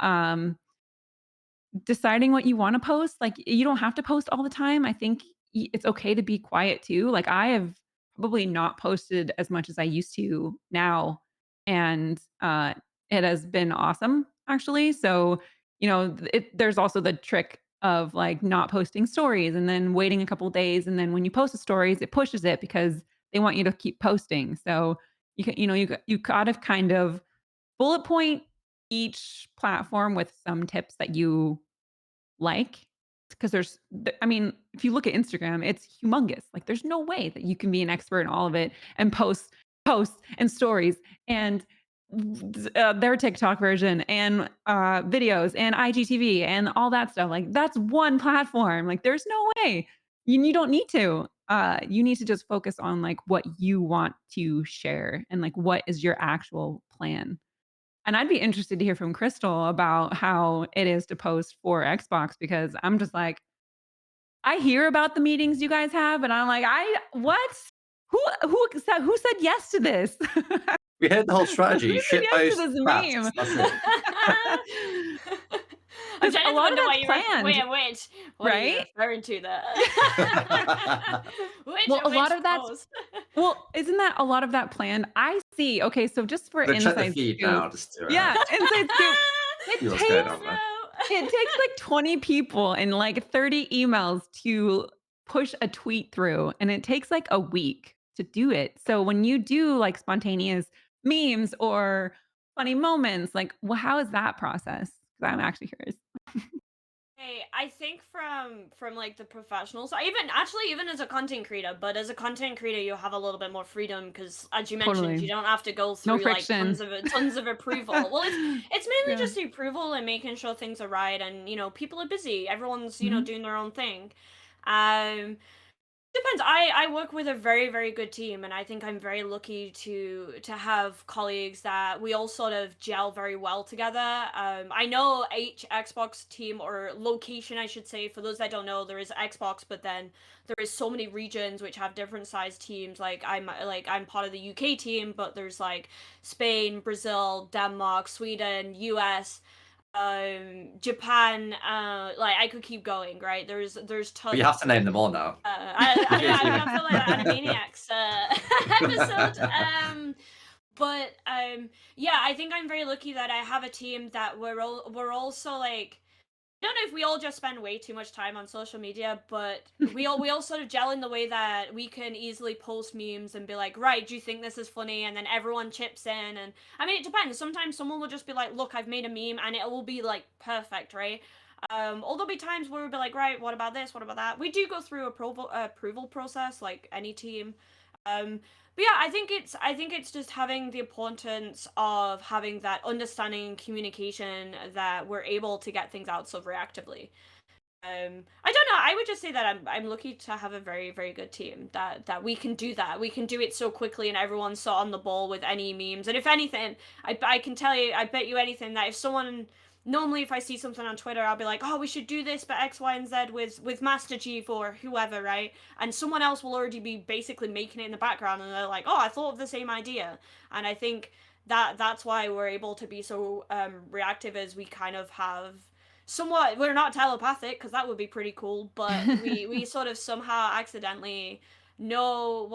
deciding what you wanna post, like, you don't have to post all the time. I think it's okay to be quiet too. Like, I have probably not posted as much as I used to now, and, it has been awesome, actually. So, there's also the trick of, like, not posting stories and then waiting a couple days, and then when you post the stories, it pushes it because they want you to keep posting. So, you gotta kind of bullet point each platform with some tips that you like, because I mean, if you look at Instagram, it's humongous. Like, there's no way that you can be an expert in all of it and posts and stories and their TikTok version and videos and IGTV and all that stuff. Like, that's one platform. Like, there's no way. You don't need to. You need to just focus on like what you want to share and like what is your actual plan. And I'd be interested to hear from Crystal about how it is to post for Xbox because I'm just like, I hear about the meetings you guys have, and I'm like, I what? Who said yes to this? We heard the whole Who strategy. said Shit yes to post this fast. meme? That's it. I'm 'Cause trying a to lot of wonder what that's you're planned, wait, what are you right? referring to there? Well, a Which lot of that's post? well, isn't that a lot of that planned? I see. Okay, so just for Gonna check the inside feed scoop. now just to Yeah, inside scoop. see It what's going takes on there. It takes like 20 people and like 30 emails to push a tweet through, and it takes like a week to do it. So when you do like spontaneous memes or funny moments, like, well, how is that process? 'Cause I'm actually curious. Hey, I think from like the professionals, I even as a content creator, but as a content creator, you have a little bit more freedom because, as you mentioned, you Totally. don't have to go No through like friction. tons of approval. Well, it's mainly Yeah. just the approval and making sure things are right, and people are busy. Everyone's Mhm. doing their own thing. Um, Depends. I work with a very, very good team, and I think I'm very lucky to have colleagues that we all sort of gel very well together. I know each Xbox team or location, I should say, for those that don't know, there is Xbox, but then there is so many regions which have different sized teams. I'm part of the UK team, but there's like Spain, Brazil, Denmark, Sweden, US, Japan, like I could keep going, right? There's But you have tons. to name them all now. I In don't know. case you I feel like the Animaniacs episode. But yeah, I think I'm very lucky that I have a team that we're also like. I don't know if we all just spend way too much time on social media, but we all sort of gel in the way that we can easily post memes and be like, right, do you think this is funny? And then everyone chips in, and I mean, it depends. Sometimes someone will just be like, look, I've made a meme, and it will be like perfect, right? Or there'll be times where we'll be like, right, what about this? What about that? We do go through approval process like any team. But yeah, I think it's just having the importance of having that understanding and communication that we're able to get things out so reactively. I don't know. I would just say that I'm lucky to have a very, very good team that we can do that. We can do it so quickly, and everyone's so on the ball with any memes. And if anything, I can tell you, I bet you anything that if someone normally if I see something on Twitter, I'll be like, oh, we should do this, but X, Y, and Z with Master Chief or whoever, right? And someone else will already be basically making it in the background, and they're like, oh, I thought of the same idea. And I think that's why we're able to be so reactive, as we kind of have somewhat, we're not telepathic because that would be pretty cool, but we sort of somehow accidentally know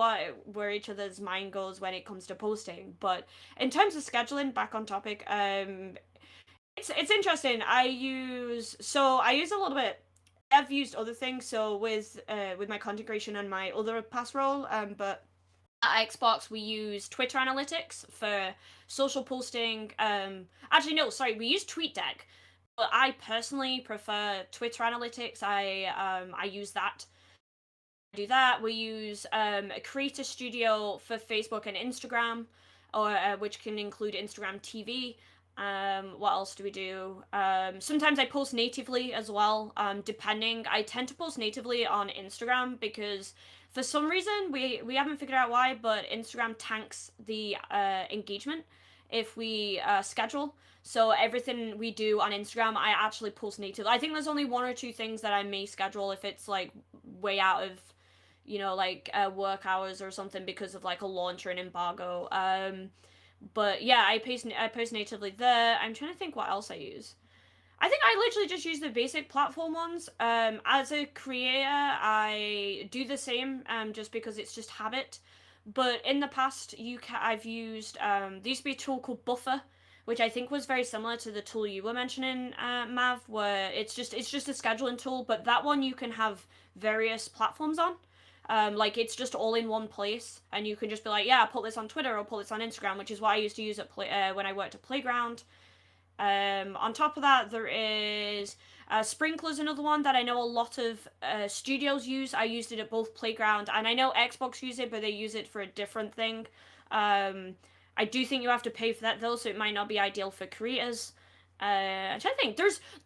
where each other's mind goes when it comes to posting. But in terms of scheduling, back on topic, it's interesting. I use a little bit. I've used other things, so with my content creation and my other past role, but at Xbox we use Twitter analytics for social posting. Actually, no, sorry, we use TweetDeck. But I personally prefer Twitter analytics. I use that. Do that. We use Creator Studio for Facebook and Instagram, or which can include Instagram TV. What else do we do? Sometimes I post natively as well. Depending, I tend to post natively on Instagram because for some reason we haven't figured out why, but Instagram tanks the engagement if we schedule. So everything we do on Instagram, I actually post native. I think there's only one or two things that I may schedule if it's like way out of, like work hours or something because of like a launch or an embargo. But yeah, I post natively there. I'm trying to think what else I use. I think I literally just use the basic platform ones. As a creator, I do the same just because it's just habit. But in the past, I've used there used to be a tool called Buffer, which I think was very similar to the tool you were mentioning, Mav, where it's just a scheduling tool. But that one you can have various platforms on. Like it's just all in one place, and you can just be like, yeah, I'll put this on Twitter or put this on Instagram, which is what I used to use at when I worked at Playground. On top of that, there is Sprinkler's another one that I know a lot of studios use. I used it at both Playground, and I know Xbox use it, but they use it for a different thing. I do think you have to pay for that though, so it might not be ideal for creators. I'm trying to think.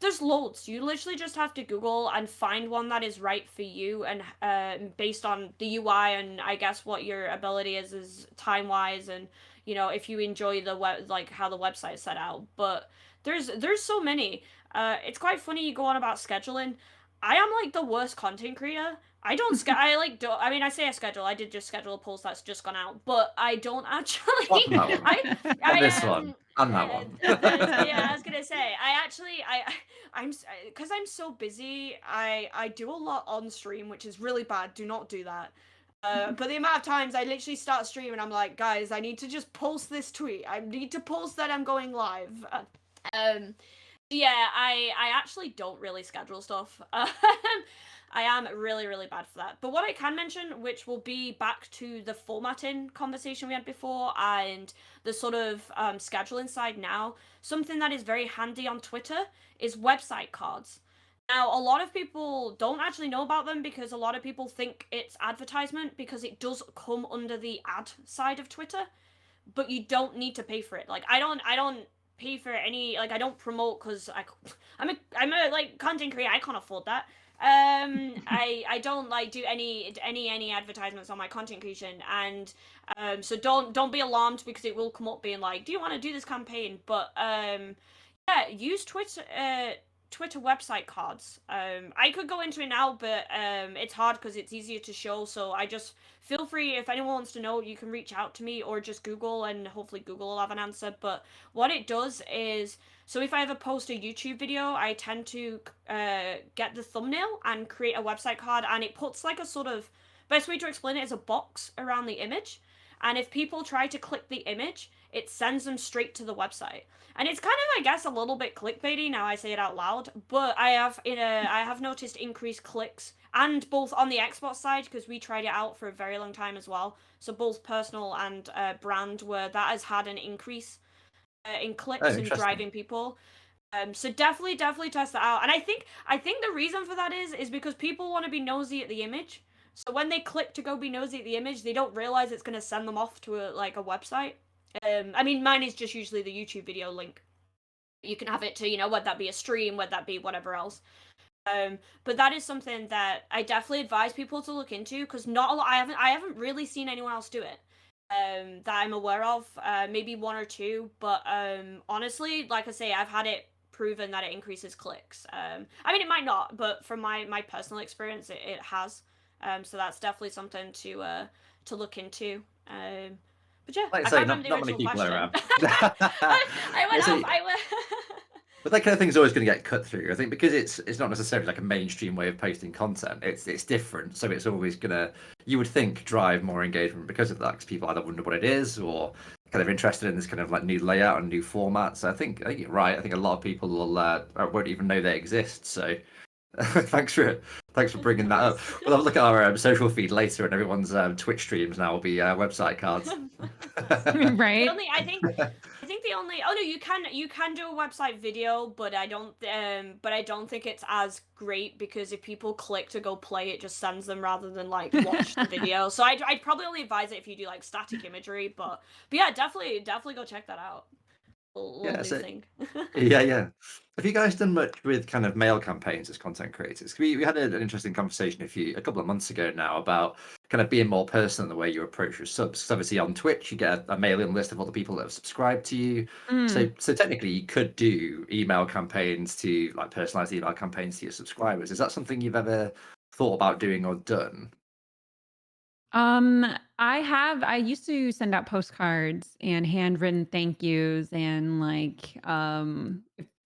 There's loads. You literally just have to Google and find one that is right for you, and based on the UI and I guess what your ability is time wise, and if you enjoy the web, like how the website is set out. But there's so many. It's quite funny you go on about scheduling. I am like the worst content creator. I don't I mean, I say I schedule. I did just schedule a post that's just gone out, but I don't actually. On that one. I This one. On that one. Yeah, I was gonna say I'm because I'm so busy. I do a lot on stream, which is really bad. Do not do that. But the amount of times I literally start streaming, I'm like, guys, I need to just post this tweet. I need to post that I'm going live. Yeah, I actually don't really schedule stuff. I am really, really bad for that. But what I can mention, which will be back to the formatting conversation we had before and the sort of scheduling side now, something that is very handy on Twitter is website cards. Now, a lot of people don't actually know about them because a lot of people think it's advertisement because it does come under the ad side of Twitter, but you don't need to pay for it. Like I don't pay for any, like I don't promote because I'm a like content creator. I can't afford that. I don't like do any advertisements on my content creation, and so don't be alarmed because it will come up being like, do you want to do this campaign? But yeah, use Twitter website cards. I could go into it now, but it's hard because it's easier to show. So I just feel free, if anyone wants to know, you can reach out to me or just Google, and hopefully Google will have an answer. But what it does is, so if I ever post a YouTube video, I tend to get the thumbnail and create a website card, and it puts like a sort of, best way to explain it is a box around the image. And if people try to click the image, it sends them straight to the website. And it's kind of, I guess, a little bit clickbaity now I say it out loud, but I have noticed increased clicks, and both on the Xbox side, because we tried it out for a very long time as well. So both personal and brand, where that has had an increase in clicks and driving people. So definitely test that out. And I think the reason for that is because people want to be nosy at the image. So when they click to go be nosy at the image, they don't realize it's going to send them off to a website. I mean, mine is just usually the YouTube video link. You can have it to, whether that be a stream, whether that be whatever else. But that is something that I definitely advise people to look into, because not a lot. I haven't really seen anyone else do it that I'm aware of. Maybe one or two, but honestly, like I say, I've had it proven that it increases clicks. I mean, it might not, but from my personal experience, it has. So that's definitely something to look into. But yeah, like I I say, can't not remember the many original people are question. around. I went off. But that kind of thing's always going to get cut through. I think because it's not necessarily like a mainstream way of posting content. It's different, so it's always gonna, you would think, drive more engagement because of that. Because people either wonder what it is or kind of interested in this kind of like new layout and new format. So I think you're right. I think a lot of people won't even know they exist. So thanks for bringing that up. We'll have a look at our social feed later, and everyone's Twitch streams now will be website cards. Right. I I think the only oh no, you can do a website video, but I don't think it's as great because if people click to go play, it just sends them rather than like watch the video. So I'd probably only advise it if you do like static imagery, but yeah, definitely go check that out. Little Yeah, new so thing. yeah, yeah. Have you guys done much with kind of mail campaigns as content creators? We had an interesting conversation a couple of months ago now about kind of being more personal in the way you approach your subs. 'Cause obviously on Twitch you get a mailing list of all the people that have subscribed to you. Mm. So technically you could do email campaigns to like personalized email campaigns to your subscribers. Is that something you've ever thought about doing or done? Um, I used to send out postcards and handwritten thank yous and like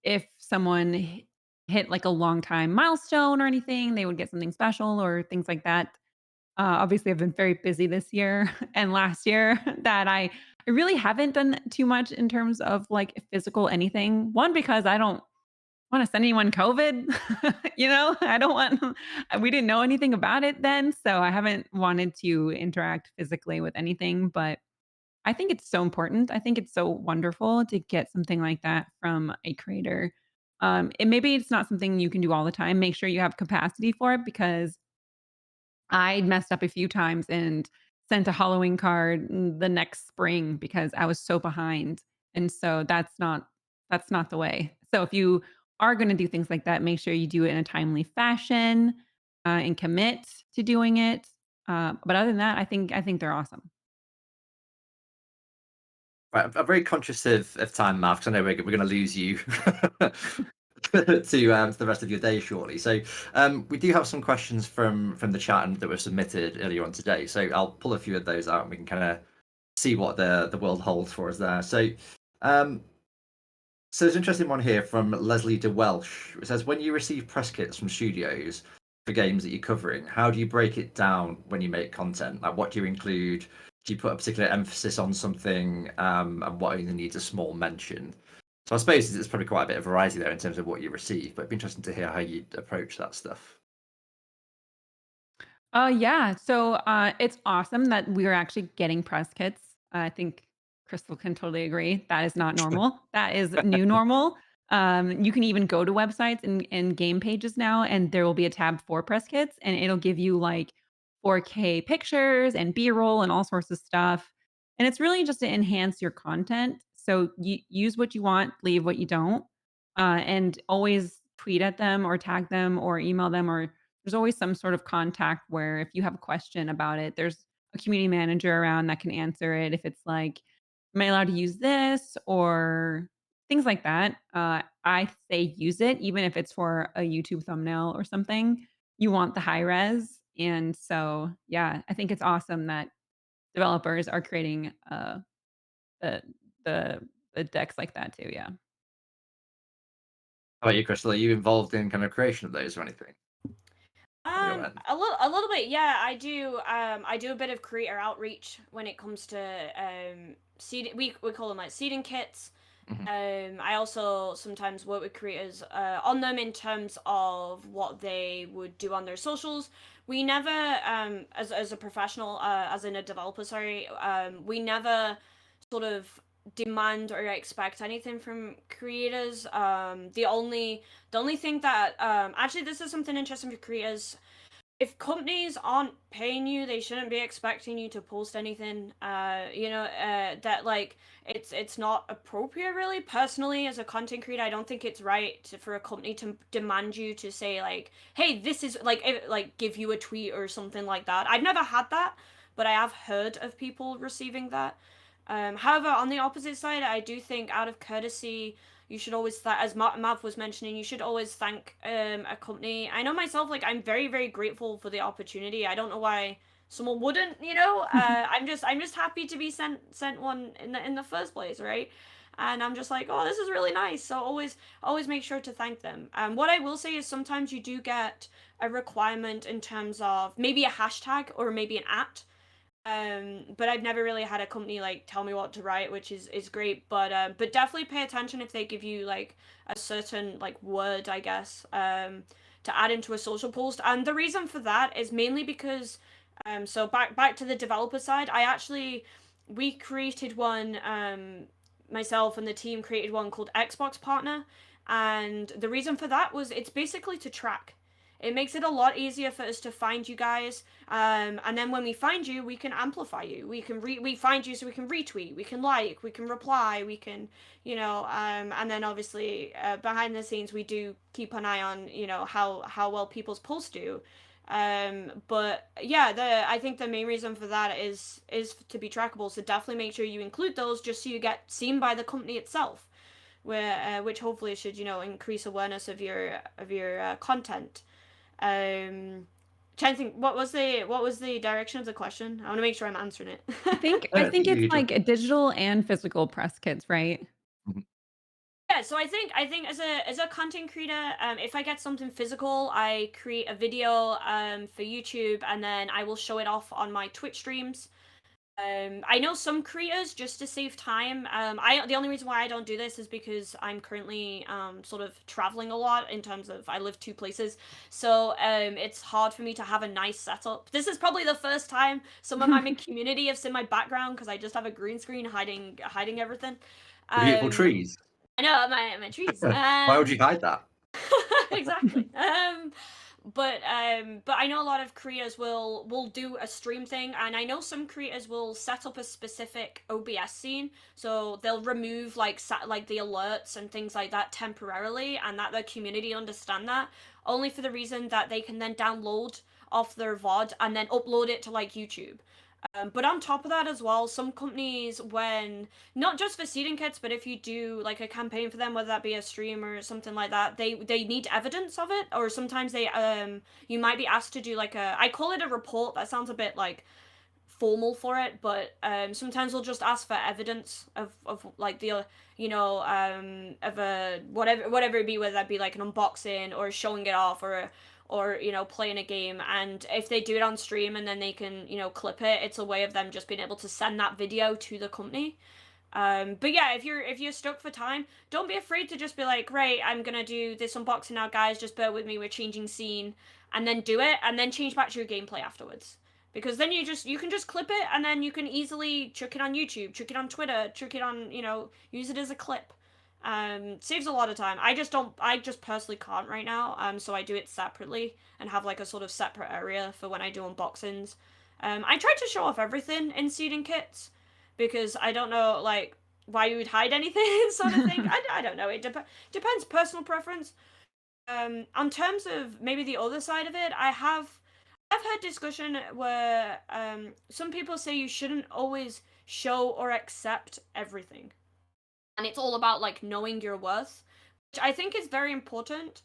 if someone hit like a long time milestone or anything, they would get something special or things like that. Obviously I've been very busy this year and last year that I really haven't done too much in terms of like physical anything. One because I don't wanna send anyone COVID, I don't want we didn't know anything about it then, so I haven't wanted to interact physically with anything, but I think it's so important. I think it's so wonderful to get something like that from a creator. And maybe it's not something you can do all the time. Make sure you have capacity for it because I messed up a few times and sent a Halloween card the next spring because I was so behind. And so that's not the way. So if you are going to do things like that, make sure you do it in a timely fashion and commit to doing it. But other than that, I think they're awesome. Right, I'm very conscious of time, Mav, because I know we're going to lose you to the rest of your day shortly. So we do have some questions from the chat and that were submitted earlier on today. So I'll pull a few of those out and we can kind of see what the world holds for us there. Um, so there's an interesting one here from Leslie de Welsh. It says, when you receive press kits from studios for games that you're covering, how do you break it down when you make content? Like, what do you include? Do you put a particular emphasis on something, and what only needs a small mention? So I suppose there's probably quite a bit of variety there in terms of what you receive, but it'd be interesting to hear how you approach that stuff. Yeah. So it's awesome that we're actually getting press kits. I think Crystal can totally agree. That is not normal. That is new normal. You can even go to websites and game pages now, and there will be a tab for press kits, and it'll give you like 4K pictures and B-roll and all sorts of stuff. And it's really just to enhance your content. So you use what you want, leave what you don't, and always tweet at them or tag them or email them or there's always some sort of contact where if you have a question about it, there's a community manager around that can answer it. If it's like, am I allowed to use this or things like that? I say use it, even if it's for a YouTube thumbnail or something. You want the high res. And so, yeah, I think it's awesome that developers are creating the, the, the decks like that too. Yeah. How about you, Crystal? Are you involved in kind of creation of those or anything on your end? A little bit, yeah. I do a bit of creator outreach when it comes to seed. We call them like seeding kits. Mhm. I also sometimes work with creators on them in terms of what they would do on their socials. We never, as a professional, as in a developer, sorry, we never sort of demand or expect anything from creators. The only thing that actually this is something interesting for creators. If companies aren't paying you, they shouldn't be expecting you to post anything. That like it's not appropriate really. Personally, as a content creator, I don't think it's right for a company to demand you to say like, "Hey, this is like give you a tweet or something like that." I've never had that, but I have heard of people receiving that. However, on the opposite side, I do think out of courtesy, you should always as Mav was mentioning, you should always thank a company. I know myself, like I'm very very grateful for the opportunity. I don't know why someone wouldn't, I'm just happy to be sent one in the first place, right? And I'm just like, oh, this is really nice. So always make sure to thank them. What I will say is sometimes you do get a requirement in terms of maybe a hashtag or maybe an at. But I've never really had a company like tell me what to write, which is great. But definitely pay attention if they give you like a certain like word, I guess, to add into a social post. And the reason for that is mainly because so back to the developer side, we created one myself and the team created one called Xbox Partner, and the reason for that was it's basically to track. It makes it a lot easier for us to find you guys, and then when we find you, we can amplify you. We find you so we can retweet, we can like, we can reply, we can, and then obviously behind the scenes we do keep an eye on how well people's posts do. But yeah, I think the main reason for that is to be trackable. So definitely make sure you include those just so you get seen by the company itself, which hopefully should increase awareness of your content. Trying to think, what was the direction of the question? I want to make sure I'm answering it. I think it's like a digital and physical press kits, right? Mhm. Yeah, so I think as a content creator, if I get something physical, I create a video for YouTube, and then I will show it off on my Twitch streams. I know some creators, just to save time. The only reason why I don't do this is because I'm currently sort of traveling a lot in terms of I live two places, so it's hard for me to have a nice setup. This is probably the first time some of my community have seen my background because I just have a green screen hiding everything. Beautiful Um, trees. I know my trees. Why would you hide that? Exactly. But I know a lot of creators will do a stream thing, and I know some creators will set up a specific OBS scene, so they'll remove like the alerts and things like that temporarily, and that the community understand that, only for the reason that they can then download off their VOD and then upload it to like YouTube. But on top of that as well, some companies, when not just for seeding kits, but if you do like a campaign for them, whether that be a stream or something like that, they need evidence of it, or sometimes you might be asked to do like I call it a report. That sounds a bit like formal for it, but sometimes they'll just ask for evidence of like the of a whatever it be, whether that be like an unboxing or showing it off, or playing a game. And if they do it on stream and then they can clip it, it's a way of them just being able to send that video to the company. But yeah, if you're stuck for time, don't be afraid to just be like, great, I'm gonna do this unboxing now, guys, just bear with me, we're changing scene, and then do it, and then change back to your gameplay afterwards. Because then you can just clip it, and then you can easily chuck it on YouTube, chuck it on Twitter, chuck it on, use it as a clip. Saves a lot of time. I just personally can't right now, so I do it separately and have like a sort of separate area for when I do unboxings. I try to show off everything in seeding kits, because I don't know like why you would hide anything sort of thing. I don't know. It depends, personal preference. On terms of maybe the other side of it, I've heard discussion where some people say you shouldn't always show or accept everything, and it's all about like knowing your worth, which I think is very important.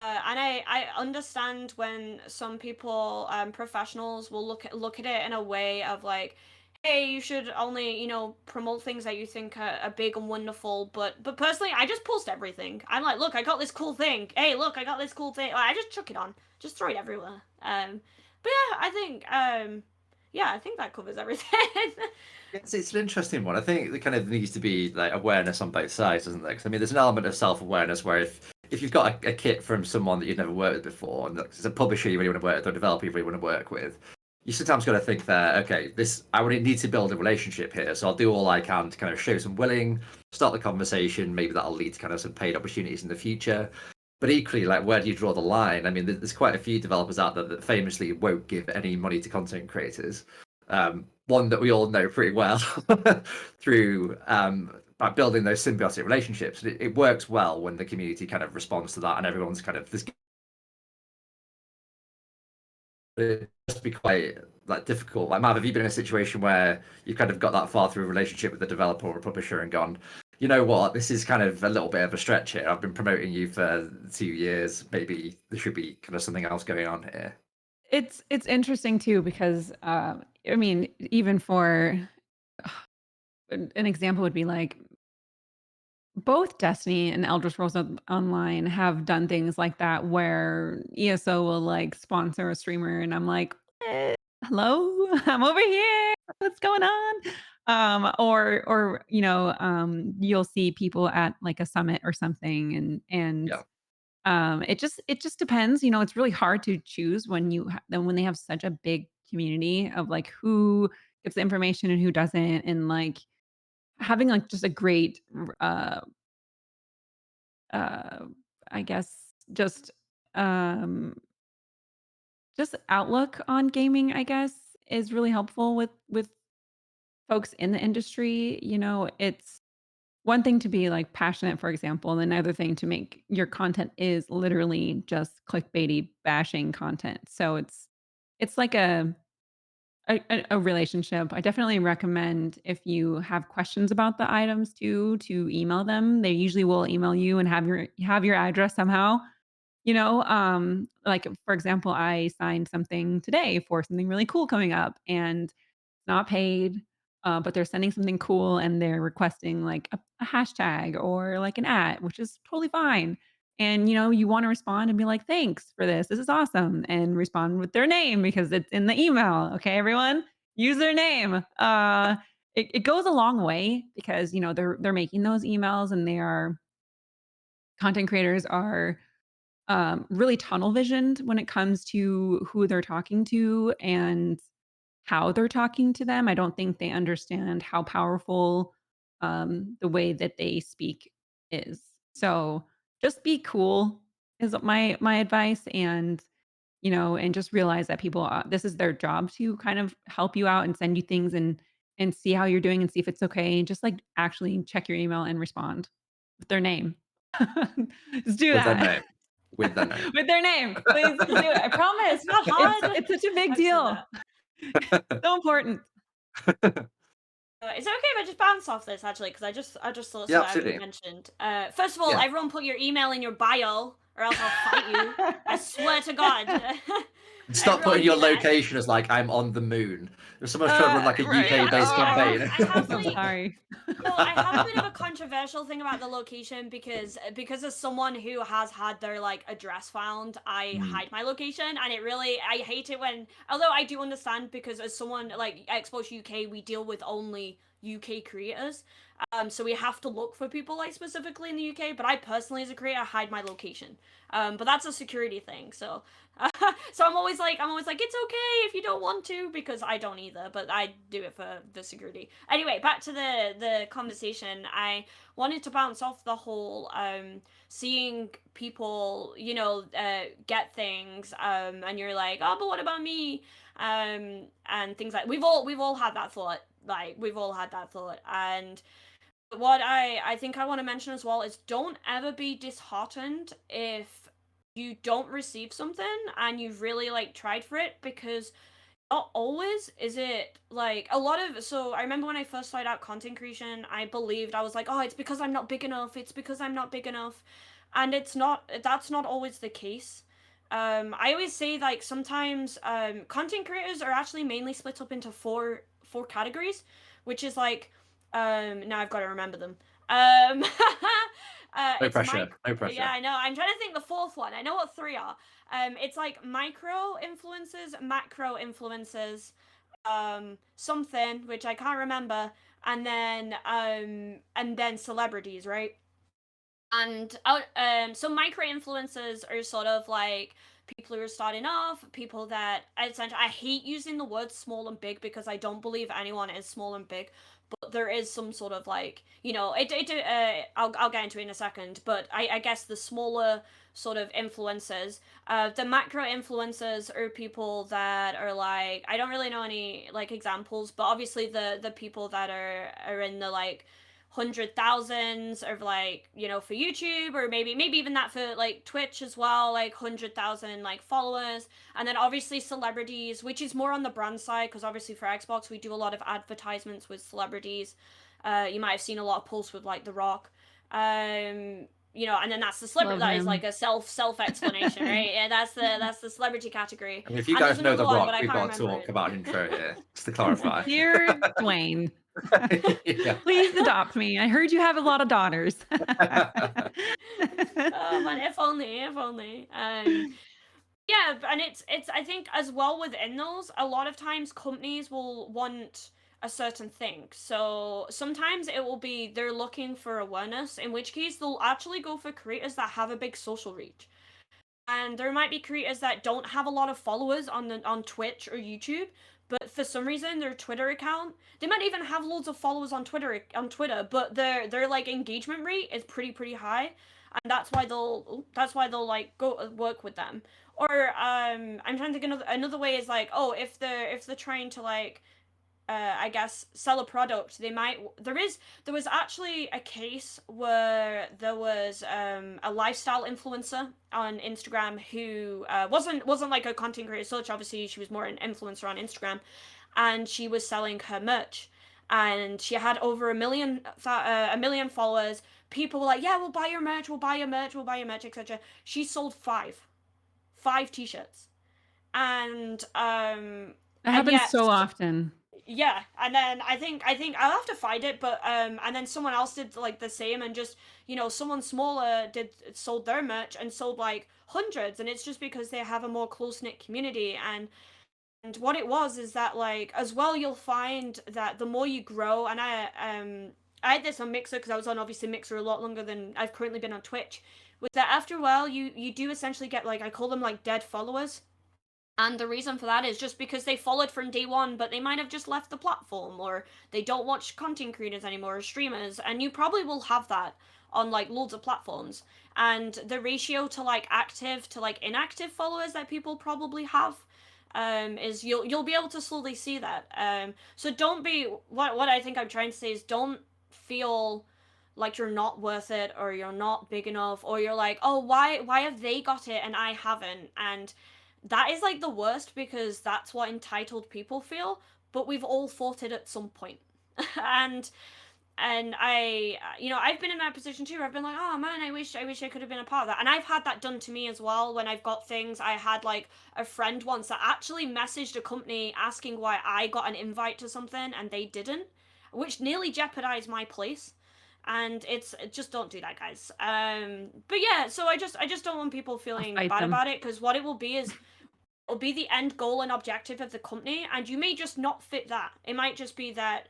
And I understand when some people, professionals, will look at it in a way of like, hey, you should only promote things that you think are big and wonderful. But personally, I just post everything. I'm like, look, I got this cool thing. Hey, look, I got this cool thing. Like, I just chuck it on, just throw it everywhere. But yeah, I think that covers everything. It's an interesting one. I think there kind of needs to be like awareness on both sides, doesn't there? Because I mean, there's an element of self-awareness where if you've got a kit from someone that you've never worked with before, and it's a publisher you really want to work with, or a developer you really want to work with, you sometimes got to think that, okay, I would need to build a relationship here, so I'll do all I can to kind of show some willing, start the conversation. Maybe that'll lead to kind of some paid opportunities in the future. But equally, like, where do you draw the line? I mean, there's quite a few developers out there that famously won't give any money to content creators. One that we all know pretty well through by building those symbiotic relationships. It works well when the community kind of responds to that, and everyone's kind of this. It must be quite like difficult. Like, Mav, have you been in a situation where you've kind of got that far through a relationship with the developer or a publisher and gone, you know what, this is kind of a little bit of a stretch here. I've been promoting you for 2 years. Maybe there should be kind of something else going on here. It's interesting too because I mean, even for an example would be like both Destiny and Elder Scrolls Online have done things like that where ESO will like sponsor a streamer and I'm like, hello, I'm over here. What's going on? Or you'll see people at like a summit or something and Yeah. it just depends. It's really hard to choose when when they have such a big community of like who gets the information and who doesn't, and like having like just a great, uh, uh, I guess, um, just outlook on gaming, I guess, is really helpful with folks in the industry. You know, it's one thing to be like passionate, for example, and another thing to make your content is literally just clickbaity bashing content. So it's like a relationship. I definitely recommend if you have questions about the items too, to email them. They usually will email you and have your address somehow. Like for example, I signed something today for something really cool coming up, and it's not paid, but they're sending something cool and they're requesting like a hashtag or like an at, which is totally fine. And you want to respond and be like, "Thanks for this. This is awesome," and respond with their name because it's in the email. Okay, everyone, use their name. It goes a long way because they're making those emails, and they are content creators are really tunnel visioned when it comes to who they're talking to and how they're talking to them. I don't think they understand how powerful the way that they speak is. So just be cool is my advice, and just realize that people this is their job to kind of help you out and send you things and see how you're doing and see if it's okay. And just like actually check your email and respond with their name. Just do With their that. name. With their name. With their name. Please just do it. I promise. It's not hard. It's such a big I'd say deal. that. So important. Is it okay if I just bounce off this actually? Because I just thought Yeah, something I haven't absolutely. mentioned. First of all, Yeah. everyone put your email in your bio, or else I'll fight you. I swear to God. Stop Everyone putting your do that. location as like I'm on the moon. If someone's trying to run like a Right. UK-based I campaign. have I'm like sorry. well, I have a bit of a controversial thing about the location because as someone who has had their like address found, I Mm. hide my location, and I hate it when, although I do understand, because as someone like Xbox UK, we deal with only UK creators, so we have to look for people like specifically in the UK. But I personally, as a creator, hide my location, but that's a security thing. So so I'm always like it's okay if you don't want to, because I don't either, but I do it for the security. Anyway, back to the conversation. I wanted to bounce off the whole seeing people get things, and you're like, oh, but what about me, and things like, we've all had that thought, and what I think I want to mention as well is, don't ever be disheartened if you don't receive something and you've really like tried for it, because not always is it like a lot of. So I remember when I first started out content creation, I was like, oh, it's because I'm not big enough, and that's not always the case. I always say, like, sometimes content creators are actually mainly split up into four categories, which is like, now I've got to remember them. No It's pressure. No pressure. Yeah, I know. I'm trying to think the fourth one. I know what three are. It's like micro influencers, macro influencers, something which I can't remember, and then celebrities, right? And so micro influencers are sort of like people who are starting off, people that, essentially, I hate using the words small and big because I don't believe anyone is small and big, but there is some sort of like, I'll get into it in a second, but I guess the smaller sort of influencers, the macro influencers are people that are like, I don't really know any like examples, but obviously the people that are in the like 100,000s of, like, for YouTube, or maybe even that for like Twitch as well, like 100,000 like followers. And then obviously celebrities, which is more on the brand side, because obviously for Xbox we do a lot of advertisements with celebrities. You might have seen a lot of posts with like The Rock, and then that's the celebrity. Love That is him. like a self explanation, right? Yeah, that's the celebrity category. I mean, if you And there's guys know another The one, Rock, but I we've can't got to remember talk it. about an intro here, just to clarify. Dear Dwayne, Yeah. please adopt me. I heard you have a lot of daughters. Oh man, if only, yeah. And it's I think as well within those, a lot of times companies will want a certain thing. So sometimes it will be they're looking for awareness, in which case they'll actually go for creators that have a big social reach. And there might be creators that don't have a lot of followers on Twitch or YouTube, but for some reason their Twitter account, they might even have loads of followers on Twitter, but their like engagement rate is pretty high, and that's why they'll like go work with them. Or I'm trying to think another way is like, oh, if they're trying to like I guess sell a product, they might there was actually a case where there was a lifestyle influencer on Instagram who wasn't like a content creator as such. Obviously she was more an influencer on Instagram, and she was selling her merch, and she had over a million followers. People were like, yeah, we'll buy your merch, we'll buy your merch, we'll buy your merch, etc. She sold five t-shirts, and That and happens yet so often. yeah, and then I think I'll have to find it, but and then someone else did like the same, and just someone smaller sold their merch and sold like hundreds, and it's just because they have a more close-knit community. And what it was is that, like, as well, you'll find that the more you grow, and I had this on Mixer because I was on obviously Mixer a lot longer than I've currently been on Twitch, was that after a while you do essentially get, like, I call them like dead followers. And the reason for that is just because they followed from day one, but they might have just left the platform, or they don't watch content creators anymore or streamers. And you probably will have that on like loads of platforms. And the ratio to like active to like inactive followers that people probably have is you'll be able to slowly see that. So don't be what I think I'm trying to say is, don't feel like you're not worth it, or you're not big enough, or you're like, oh, why have they got it and I haven't. And that is like the worst, because that's what entitled people feel, but we've all fought it at some point. and I've been in that position too, where I've been like, oh man, I wish I could have been a part of that. And I've had that done to me as well when I've got things. I had like a friend once that actually messaged a company asking why I got an invite to something and they didn't, which nearly jeopardized my place. And it's just, don't do that, guys. But yeah, so I just don't want people I'll feeling fight bad them. about it, because what it will be is, it'll be the end goal and objective of the company, and you may just not fit that. It might just be that,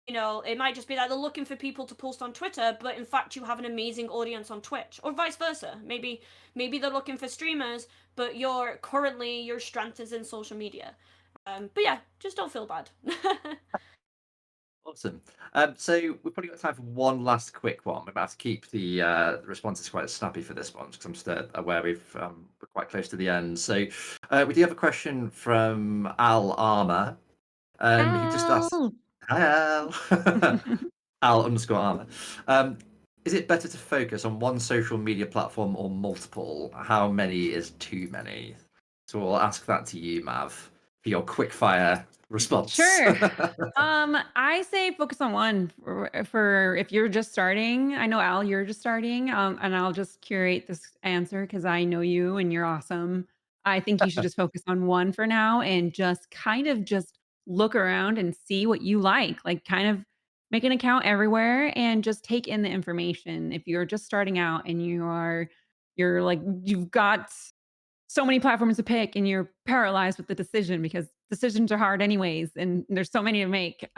they're looking for people to post on Twitter, but in fact you have an amazing audience on Twitch, or vice versa. Maybe they're looking for streamers, but your strength is in social media. But yeah, just don't feel bad. Awesome. So we've probably got time for one last quick one. We're about to keep the responses quite snappy for this one, because I'm just aware we're quite close to the end. So we do have a question from Al Armour. He just asked, Ow! "Hi Al." Al_Armour. Is it better to focus on one social media platform or multiple? How many is too many? So we'll ask that to you, Mav, for your quick fire response. Sure. I say focus on one for if you're just starting. I know Al, you're just starting, and I'll just curate this answer because I know you and you're awesome. I think you should just focus on one for now and just kind of just look around and see what you like kind of make an account everywhere and just take in the information. If you're just starting out and you're like you've got so many platforms to pick and you're paralyzed with the decision because decisions are hard anyways and there's so many to make.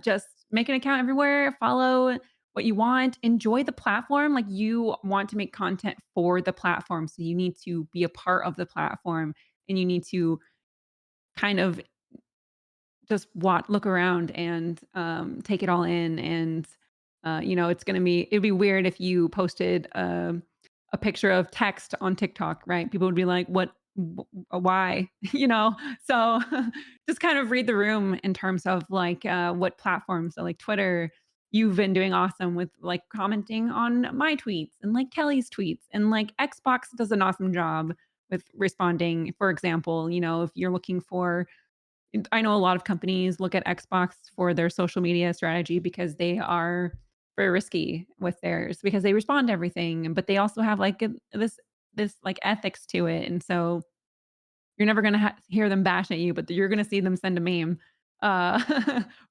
Just make an account everywhere, follow what you want, enjoy the platform. Like you want to make content for the platform. So you need to be a part of the platform and you need to kind of just look around and take it all in. And it'd be weird if you posted a picture of text on TikTok, right? People would be like, why?" So just kind of read the room in terms of like what platforms. So like Twitter, you've been doing awesome with like commenting on my tweets and like Kelly's tweets, and like Xbox does an awesome job with responding. For example, if you're looking for, I know a lot of companies look at Xbox for their social media strategy because they are very risky with theirs because they respond to everything, but they also have like this like ethics to it, and so you're never gonna hear them bash at you, but you're gonna see them send a meme,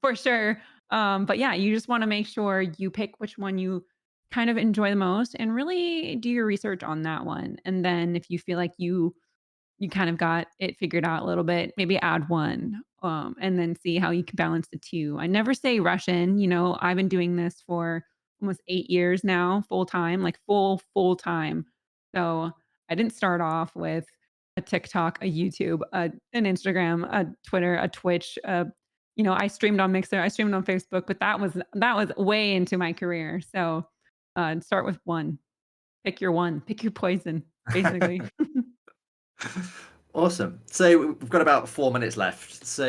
for sure. But yeah, you just want to make sure you pick which one you kind of enjoy the most and really do your research on that one. And then if you feel like you kind of got it figured out a little bit, maybe add one, and then see how you can balance the two. I never say rush in. I've been doing this for almost 8 years now, full time, like full time. So I didn't start off with a TikTok, a YouTube, an Instagram, a Twitter, a Twitch. I streamed on Mixer, I streamed on Facebook, but that was way into my career. So start with one. Pick your poison, basically. Awesome. So we've got about 4 minutes left. So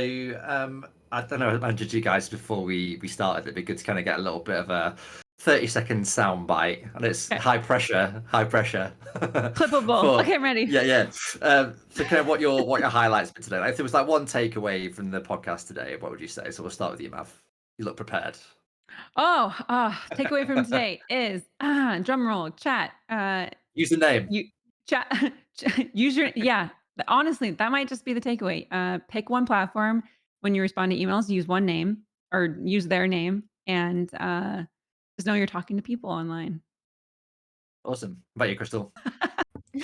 I don't know, I mentioned to you guys before we started, it'd be good to kind of get a little bit of a 30-second sound bite, and it's Okay. high pressure. Clippable. Okay, I'm ready. Yeah. So kind of what your highlights been today. Like, if there was like one takeaway from the podcast today, what would you say? So we'll start with you, Mav. You look prepared. Takeaway from today is drum roll, chat. Use the name. You chat use your yeah. Honestly, that might just be the takeaway. Pick one platform when you respond to emails, use one name or use their name, and just know you're talking to people online. Awesome. How about you, Crystal?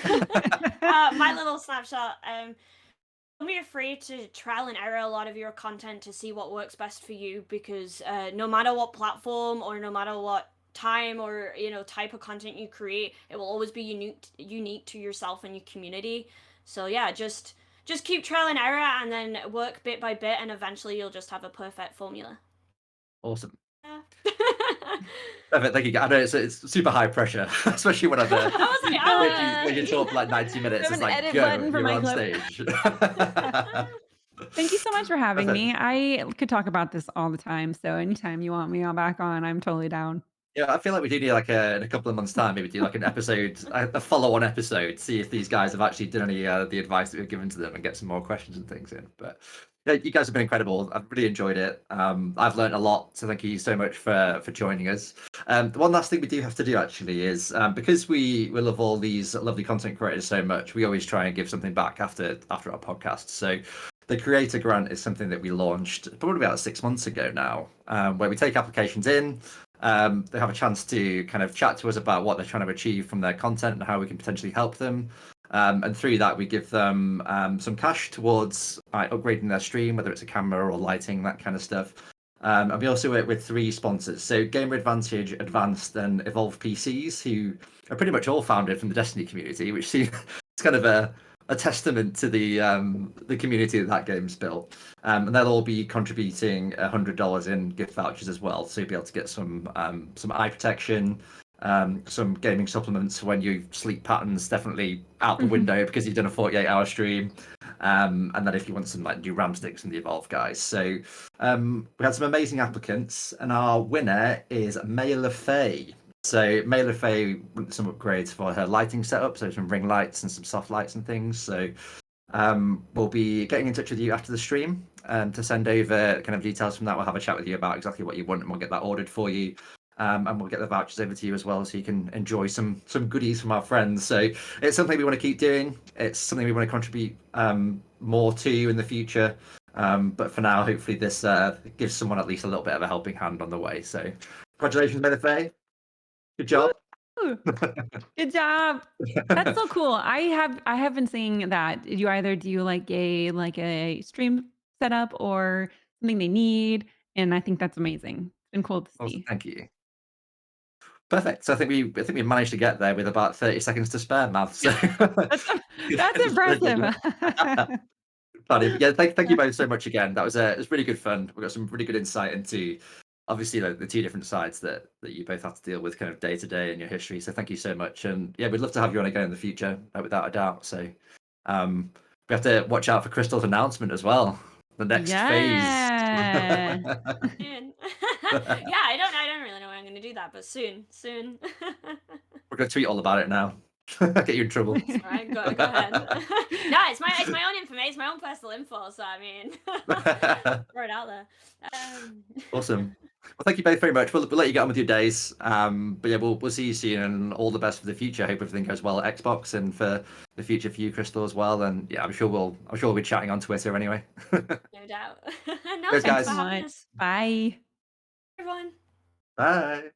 My little snapshot. Don't be afraid to trial and error a lot of your content to see what works best for you, because no matter what platform or no matter what time or type of content you create, it will always be unique to yourself and your community. So yeah, just keep trial and error and then work bit by bit, and eventually you'll just have a perfect formula. Awesome. Yeah. Perfect, thank you. I know it's super high pressure, especially when I've when you talk for like 90 minutes. have It's an like, edit go, button for you're my on clip. stage. Thank you so much for having Perfect. me. I could talk about this all the time. So anytime you want me on back on, I'm totally down. Yeah, I feel like we do need like in a couple of months' time, maybe do like an episode, a follow-on episode, see if these guys have actually done any the advice that we've given to them and get some more questions and things in. But yeah, you guys have been incredible. I've really enjoyed it. I've learned a lot, so thank you so much for joining us. The one last thing we do have to do actually is because we love all these lovely content creators so much, we always try and give something back after our podcast. So the Creator Grant is something that we launched probably about 6 months ago now, where we take applications in. They have a chance to kind of chat to us about what they're trying to achieve from their content and how we can potentially help them. And through that, we give them some cash towards upgrading their stream, whether it's a camera or lighting, that kind of stuff. And we also work with 3 sponsors. So Gamer Advantage, Advanced, and Evolve PCs, who are pretty much all founded from the Destiny community, which seems kind of a testament to the community that game's built. And they'll all be contributing $100 in gift vouchers as well, so you'll be able to get some eye protection, some gaming supplements for when your sleep patterns definitely out the window because you've done a 48-hour stream, and then if you want some like new RAM sticks from the Evolve guys. So we had some amazing applicants, and our winner is May LaFay. So May LaFay wanted some upgrades for her lighting setup, so some ring lights and some soft lights and things. So we'll be getting in touch with you after the stream to send over kind of details from that. We'll have a chat with you about exactly what you want, and we'll get that ordered for you. And we'll get the vouchers over to you as well, so you can enjoy some goodies from our friends. So it's something we want to keep doing. It's something we want to contribute more to in the future. But for now, hopefully this gives someone at least a little bit of a helping hand on the way. So congratulations, May LaFay. Good job. Woo! Good job. That's so cool. I have been seeing that. Do you like a stream setup or something they need? And I think that's amazing. It's been cool to Awesome. see. Thank you. Perfect. So I think we managed to get there with about 30 seconds to spare, Mav. So That's impressive. Funny. But yeah, thank you both so much again. It was really good fun. We got some really good insight into obviously the 2 different sides that you both have to deal with kind of day to day in your history. So thank you so much. And yeah, we'd love to have you on again in the future, without a doubt. So we have to watch out for Crystal's announcement as well. The next phase. Yeah. Soon. Yeah, I don't really know when I'm gonna do that, but soon. We're gonna tweet all about it now. Get you in trouble. All right, go ahead. No, it's my own information, it's my own personal info. So I mean, throw it out there. Awesome. Well, thank you both very much. We'll let you get on with your days. But yeah, we'll see you soon, and all the best for the future. I hope everything goes well at Xbox and for the future for you, Crystal, as well. And yeah, I'm sure we'll be chatting on Twitter anyway. No doubt. No, Cheers, thanks guys. for having Much. us, Bye. everyone. Bye.